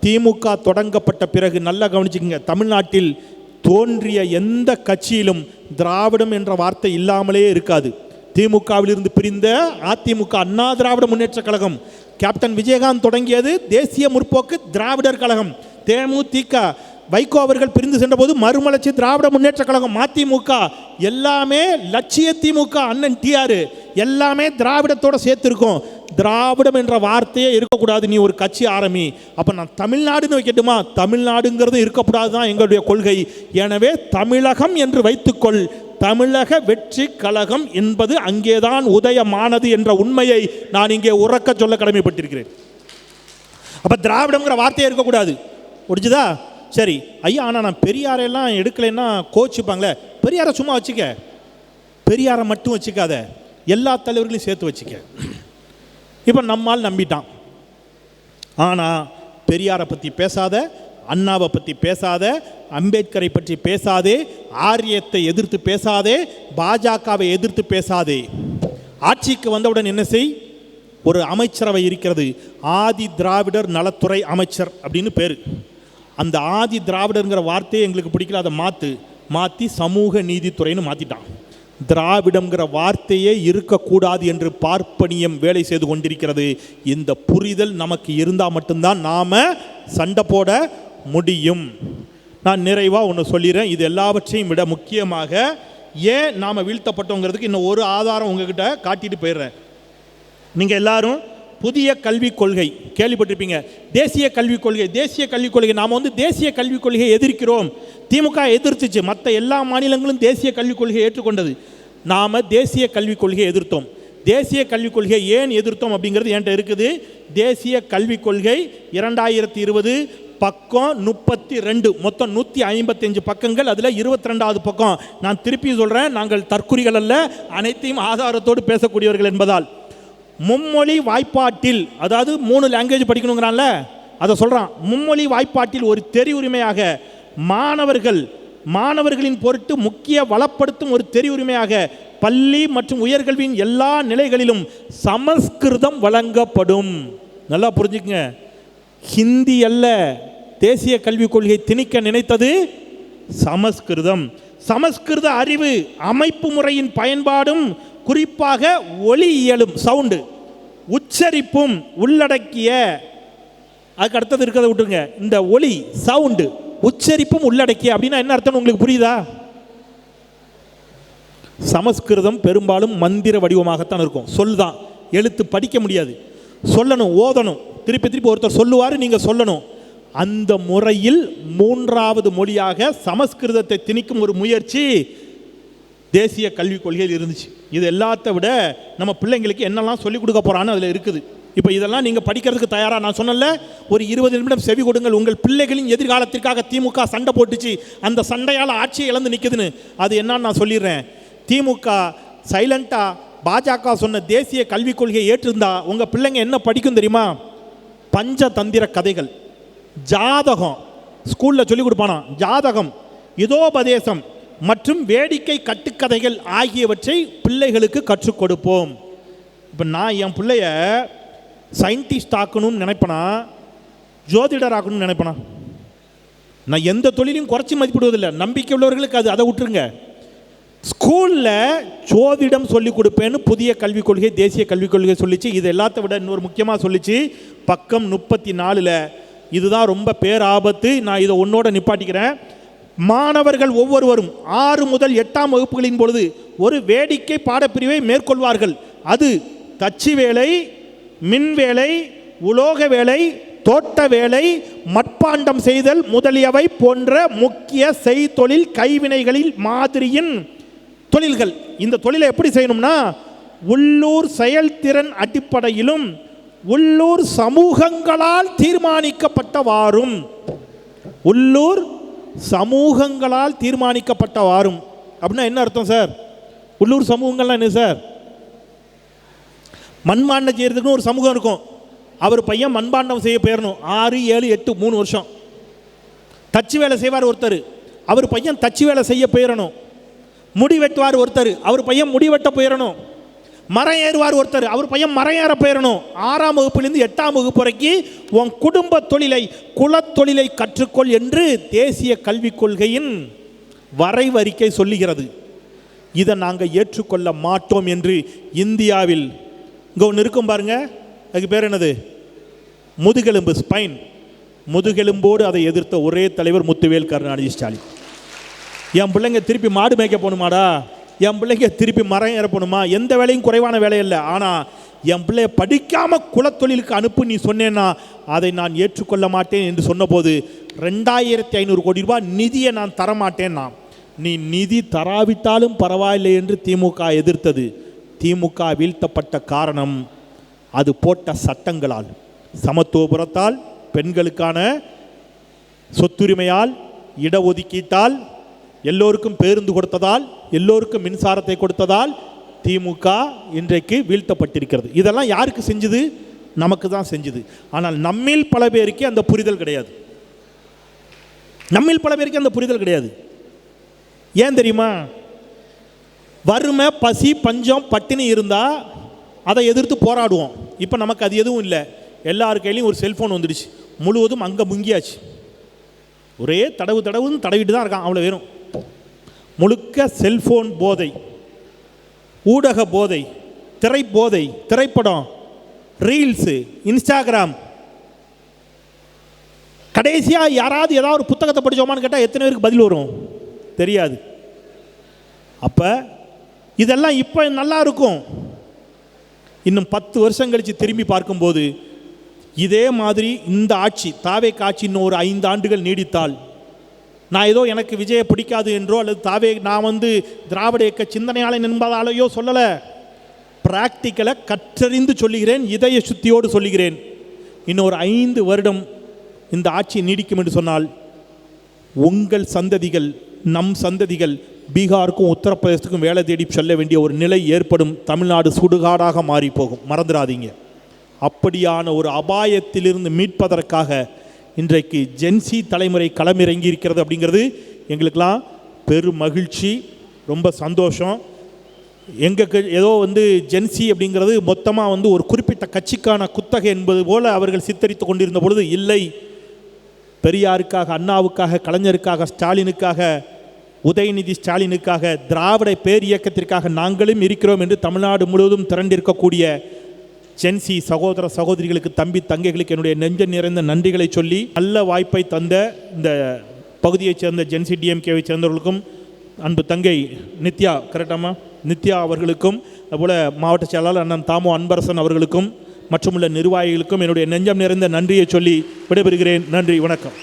திமுக தொடங்கப்பட்ட பிறகு நல்லா கவனிச்சுக்கங்க, தமிழ்நாட்டில் தோன்றிய எந்த கட்சியிலும் திராவிடம் என்ற வார்த்தை இல்லாமலே இருக்காது. திமுகவிலிருந்து பிரிந்த அதிமுக, அண்ணா திராவிட முன்னேற்ற கழகம், கேப்டன் விஜயகாந்த் தொடங்கியது தேசிய முற்போக்கு திராவிடர் கழகம். தேமுதிக, வைகோ அவர்கள் பிரிந்து சென்ற போது மறுமலர்ச்சி திராவிட முன்னேற்ற கழகம், மதிமுக, எல்லாமே லட்சிய திமுக, அண்ணன் டிஆர், எல்லாமே திராவிடத்தோட சேர்த்துருக்கோம். திராவிடம் என்ற வார்த்தையே இருக்கக்கூடாது, நீ ஒரு கட்சி ஆரம்பி. அப்போ நான் தமிழ்நாடுன்னு வைக்கட்டுமா? தமிழ்நாடுங்கிறது இருக்கக்கூடாது தான் எங்களுடைய கொள்கை. எனவே தமிழகம் என்று வைத்துக்கொள், தமிழக வெற்றி கழகம் என்பது அங்கேதான் உதயமானது என்ற உண்மையை நான் இங்கே உறக்க சொல்ல கடமைப்பட்டிருக்கிறேன். அப்போ திராவிடம்ங்கிற வார்த்தையே இருக்கக்கூடாது. முடிஞ்சுதா? சரி ஐயா, ஆனால் நான் பெரியாரெல்லாம் எடுக்கலைன்னா கோச்சிப்பாங்களே. பெரியாரை சும்மா வச்சுக்க, பெரியாரை மட்டும் வச்சுக்காத, எல்லா தலைவர்களையும் சேர்த்து வச்சுக்க. இப்போ நம்மால் நம்பிட்டான். ஆனால் பெரியாரை பற்றி பேசாத, அண்ணாவை பற்றி பேசாத, அம்பேத்கரை பற்றி பேசாதே, ஆரியத்தை எதிர்த்து பேசாதே, பாஜகவை எதிர்த்து பேசாதே. ஆட்சிக்கு வந்தவுடன் என்ன செய், ஒரு அமைச்சரவை இருக்கிறது, ஆதி திராவிடர் நலத்துறை அமைச்சர் அப்படின்னு பேர். அந்த ஆதி திராவிடருங்கிற வார்த்தையை எங்களுக்கு பிடிக்கல, அதை மாற்றி சமூக நீதித்துறைன்னு மாற்றிட்டான். திராவிடம்ங்கிற வார்த்தையே இருக்கக்கூடாது என்று பார்ப்பனியம் வேலை செய்து கொண்டிருக்கிறது. இந்த புரிதல் நமக்கு இருந்தால் மட்டும்தான் நாம் சண்டை போட முடியும். நான் நிறைவாக ஒன்று சொல்லிடுறேன். இது எல்லாவற்றையும் விட முக்கியமாக ஏன் நாம் வீழ்த்தப்பட்டோங்கிறதுக்கு இன்னும் ஒரு ஆதாரம் உங்ககிட்ட காட்டிட்டு போயிடுறேன். நீங்கள் எல்லாரும் புதிய கல்விக் கொள்கை கேள்விப்பட்டிருப்பீங்க. தேசிய கல்விக் கொள்கை, தேசிய கல்விக் கொள்கை. நாம் தேசிய கல்விக் கொள்கையை எதிர்க்கிறோம். திமுக எதிர்த்துச்சு, மற்ற எல்லா மாநிலங்களும் தேசிய கல்விக் கொள்கையை ஏற்றுக்கொண்டது. நாம் தேசிய கல்விக் கொள்கையை எதிர்த்தோம். தேசிய கல்விக் கொள்கையை ஏன் எதிர்த்தோம் அப்படிங்கிறது என்கிட்ட இருக்குது. தேசிய கல்விக் கொள்கை 2020 பக்கம் 32, மொத்தம் 155 பக்கங்கள். அதில் 22வது பக்கம். நான் திருப்பி சொல்கிறேன், நாங்கள் தற்குறிகள் அல்ல, அனைத்தையும் ஆதாரத்தோடு பேசக்கூடியவர்கள் என்பதால். மும்மொழி வாய்ப்பாட்டில், அதாவது 3 லாங்குவேஜ் படிக்கணுங்கிறான்ல, அதை சொல்கிறான். மும்மொழி வாய்ப்பாட்டில் ஒரு தெரிவுரிமையாக மாணவர்களின் பொருட்டு முக்கிய வளப்படுத்தும் ஒரு தெரிவுரிமையாக பள்ளி மற்றும் உயர்கல்வியின் எல்லா நிலைகளிலும் சமஸ்கிருதம் வழங்கப்படும். நல்லா புரிஞ்சுக்குங்க, ஹிந்தி அல்ல. தேசிய கல்விக் கொள்கை திணிக்க நினைத்தது சமஸ்கிருதம். சமஸ்கிருத அறிவு, அமைப்பு முறையின் பயன்பாடும், குறிப்பாக ஒலியியலும், சவுண்டு, உச்சரிப்பும் உள்ளடக்கிய, அதுக்கு அடுத்தது இருக்கிறத விட்டுருங்க, இந்த ஒலி, சவுண்டு, உச்சரிப்பும் உள்ளடக்கிய அப்படின்னா என்ன அர்த்தம் உங்களுக்கு புரியுதா? சமஸ்கிருதம் பெரும்பாலும் மந்திர வடிவமாகத்தான் இருக்கும். சொல்லுதான், எழுத்து படிக்க முடியாது, சொல்லணும், ஓதணும், திருப்பி திருப்பி ஒருத்தர் சொல்லுவார், நீங்கள் சொல்லணும். அந்த முறையில் 3வது மொழியாக சமஸ்கிருதத்தை திணிக்கும் ஒரு முயற்சி தேசிய கல்விக் கொள்கையில் இருந்துச்சு. இது எல்லாத்த விட நம்ம பிள்ளைங்களுக்கு என்னெல்லாம் சொல்லிக் கொடுக்க போகிறான்னு அதில் இருக்குது. இப்போ இதெல்லாம் நீங்கள் படிக்கிறதுக்கு தயாராக நான் சொன்னல, ஒரு 20 நிமிடம் செவி கொடுங்கள். உங்கள் பிள்ளைகளின் எதிர்காலத்திற்காக திமுக சண்டை போட்டுச்சு, அந்த சண்டையால் ஆட்சியை இழந்து நிற்குதுன்னு. அது என்னன்னு நான் சொல்லிடுறேன். திமுக சைலண்டாக பாஜக சொன்ன தேசிய கல்விக் கொள்கையை ஏற்றிருந்தா உங்கள் பிள்ளைங்க என்ன படிக்கும் தெரியுமா? பஞ்சதந்திர கதைகள், ஜாதகம், ஸ்கூலில் சொல்லிக் கொடுப்பானா, ஜாதகம், இதோபதேசம் மற்றும் வேடிக்கை கட்டுக்கதைகள் ஆகியவற்றை பிள்ளைகளுக்கு கற்றுக் கொடுப்போம். இப்போ நான் என் பிள்ளைய சயின்டிஸ்ட் ஆக்கணும்னு நினைப்பேனா, ஜோதிடர் ஆக்கணும்னு நினைப்பேனா? நான் எந்த தொழிலையும் குறைச்சி மதிப்பிடுவதில்லை. நம்பிக்கை உள்ளவர்களுக்கு அதை விட்டுருங்க. ஸ்கூலில் ஜோதிடம் சொல்லிக் கொடுப்பேன்னு புதிய கல்விக் கொள்கை, தேசிய கல்விக் கொள்கை சொல்லிச்சு. இது எல்லாத்த விட இன்னொரு முக்கியமாக சொல்லிச்சு, பக்கம் 34. இதுதான் ரொம்ப பேராபத்து. நான் இதை ஒன்னோட நிப்பாட்டிக்கிறேன். மாணவர்கள் ஒவ்வொருவரும் 6 முதல் 8ஆம் வகுப்புகளின் பொழுது ஒரு வேடிக்கை பாடப்பிரிவை மேற்கொள்வார்கள். அது தச்சு வேலை, மின் வேலை, உலோக வேலை, தோட்ட வேலை, மட்பாண்டம் செய்தல் முதலியவை போன்ற முக்கிய செய்தொழில் கைவினைகளில் மாதிரியின் தொழில்கள். இந்த தொழிலை எப்படி செய்யணும்னா, உள்ளூர் செயல்திறன் அடிப்படையிலும் உள்ளூர் சமூகங்களால் தீர்மானிக்கப்பட்டவாறும், உள்ளூர் சமூகங்களால் தீர்மானிக்கப்பட்டவாறும் அப்படின்னா என்ன அர்த்தம் சார்? உள்ளூர் சமூகங்கள்லாம் என்ன சார்? மண்பாண்டம் செய்கிறதுக்குன்னு ஒரு சமூகம் இருக்கும். அவர் பையன் மண்பாண்டம் செய்ய போயிடணும். 6, 7, 8, 3 வருஷம் தச்சு வேலை செய்வார் ஒருத்தர், அவர் பையன் தச்சு வேலை செய்ய போயிடணும். முடி வெட்டுவார் ஒருத்தர், அவர் பையன் முடி வெட்ட போயிடணும். மரம் ஏறுவார் ஒருத்தர், அவர் பையன் மரம் ஏற போயிடணும். 6ஆம் வகுப்புலேருந்து 8ஆம் வகுப்பு வரைக்கும் உன் குடும்ப தொழிலை, குலத்தொழிலை கற்றுக்கொள் என்று தேசிய கல்விக் கொள்கையின் வரைவறிக்கை சொல்லுகிறது. இதை நாங்கள் ஏற்றுக்கொள்ள மாட்டோம் என்று இந்தியாவில் இங்கே ஒன்று இருக்கும் பாருங்க, அதுக்கு பேர் என்னது? முதுகெலும்பு, ஸ்பைன். முதுகெலும்போடு அதை எதிர்த்த ஒரே தலைவர் முத்துவேல் கருணாநிதி ஸ்டாலின். என் பிள்ளைங்க திருப்பி மாடு மேய்க்க போகணுமாடா, என் பிள்ளைங்க திருப்பி மரம் ஏற போகணுமா? எந்த வேலையும் குறைவான வேலை இல்லை. ஆனால் என் பிள்ளைய படிக்காமல் குலத்தொழிலுக்கு அனுப்பு நீ சொன்னேன்னா அதை நான் ஏற்றுக்கொள்ள மாட்டேன் என்று சொன்னபோது 2500 கோடி ரூபாய் நிதியை நான் தரமாட்டேன்னா, நீ நிதி தராவிட்டாலும் பரவாயில்லை என்று திமுக எதிர்த்தது. திமுக வீழ்த்தப்பட்ட காரணம் அது போட்ட சட்டங்களால், சமத்துவபுரத்தால், பெண்களுக்கான சொத்துரிமையால், இடஒதுக்கீட்டால், எல்லோருக்கும் பேருந்து கொடுத்ததால், எல்லோருக்கும் மின்சாரத்தை கொடுத்ததால் திமுக இன்றைக்கு வீழ்த்தப்பட்டிருக்கிறது. இதெல்லாம் யாருக்கு செஞ்சது? நமக்கு தான் செஞ்சது. ஆனால் நம்மில் பல பேருக்கு அந்த புரிதல் கிடையாது. நம்மில் பல பேருக்கு அந்த புரிதல் கிடையாது. ஏன் தெரியுமா? வறுமை, பசி, பஞ்சம், பட்டினி இருந்தால் அதை எதிர்த்து போராடுவோம். இப்போ நமக்கு அது எதுவும் இல்லை. எல்லார் கையிலையும் ஒரு செல்ஃபோன் வந்துடுச்சு, முழுவதும் அங்கே முங்கியாச்சு. ஒரே தடவுன்னு தடவிட்டு தான் இருக்கான், அவ்வளோ வேணும். முழுக்க செல்ஃபோன் போதை, ஊடக போதை, திரை போதை, திரைப்படம், ரீல்ஸு, இன்ஸ்டாகிராம். கடைசியாக யாராவது ஏதாவது ஒரு புத்தகத்தை படித்தோமான்னு கேட்டால் எத்தனை பேருக்கு பதில் வரும் தெரியாது. அப்போ இதெல்லாம் இப்போ நல்லா இருக்கும். இன்னும் 10 வருஷம் கழித்து திரும்பி பார்க்கும்போது இதே மாதிரி இந்த ஆட்சி, தாவேக ஆட்சி இன்னும் ஒரு 5 ஆண்டுகள் நீடித்தால், நான் ஏதோ எனக்கு விஜயை பிடிக்காது என்றோ அல்லது நான் திராவிட இயக்க சிந்தனையாளன் என்பதாலேயோ சொல்லலை. பிராக்டிக்கலை கற்றறிந்து சொல்லுகிறேன், இதய சுத்தியோடு சொல்லுகிறேன். இன்னும் ஒரு 5 வருடம் இந்த ஆட்சி நீடிக்கும் என்று சொன்னால் உங்கள் சந்ததிகள், நம் சந்ததிகள் பீகாருக்கும் உத்தரப்பிரதேசத்துக்கும் வேலை தேடி செல்ல வேண்டிய ஒரு நிலை ஏற்படும். தமிழ்நாடு சுடுகாடாக மாறி போகும், மறந்துடாதீங்க. அப்படியான ஒரு அபாயத்திலிருந்து மீட்பதற்காக இன்றைக்கு ஜென்சி தலைமுறை களமிறங்கி இருக்கிறது. அப்படிங்கிறது எங்களுக்கெல்லாம் பெரும் மகிழ்ச்சி, ரொம்ப சந்தோஷம். எங்களுக்கு ஏதோ ஜென்சி அப்படிங்கிறது மொத்தமாக ஒரு குறிப்பிட்ட கட்சிக்கான குத்தகை என்பது போல் அவர்கள் சித்தரித்து கொண்டிருந்த பொழுது இல்லை. பெரியாருக்காக, அண்ணாவுக்காக, கலைஞருக்காக, ஸ்டாலினுக்காக, உதயநிதி ஸ்டாலினுக்காக, திராவிட பேர் இயக்கத்திற்காக நாங்களும் இருக்கிறோம் என்று தமிழ்நாடு முழுவதும் திரண்டிருக்கக்கூடிய ஜென்சி சகோதர சகோதரிகளுக்கு, தம்பி தங்கைகளுக்கு என்னுடைய நெஞ்ச நிறைந்த நன்றிகளை சொல்லி, நல்ல வாய்ப்பை தந்த இந்த பகுதியைச் சேர்ந்த ஜென்சி டிஎம்கேவை சேர்ந்தவர்களுக்கும், அன்பு தங்கை நித்யா, கரெக்டாமா, நித்யா அவர்களுக்கும், அதுபோல் மாவட்ட செயலாளர் அண்ணன் தாமோ அன்பரசன் அவர்களுக்கும் மற்றும் உள்ள நிர்வாகிகளுக்கும் என்னுடைய நெஞ்சம் நிறைந்த நன்றியை சொல்லி விடைபெறுகிறேன். நன்றி, வணக்கம்.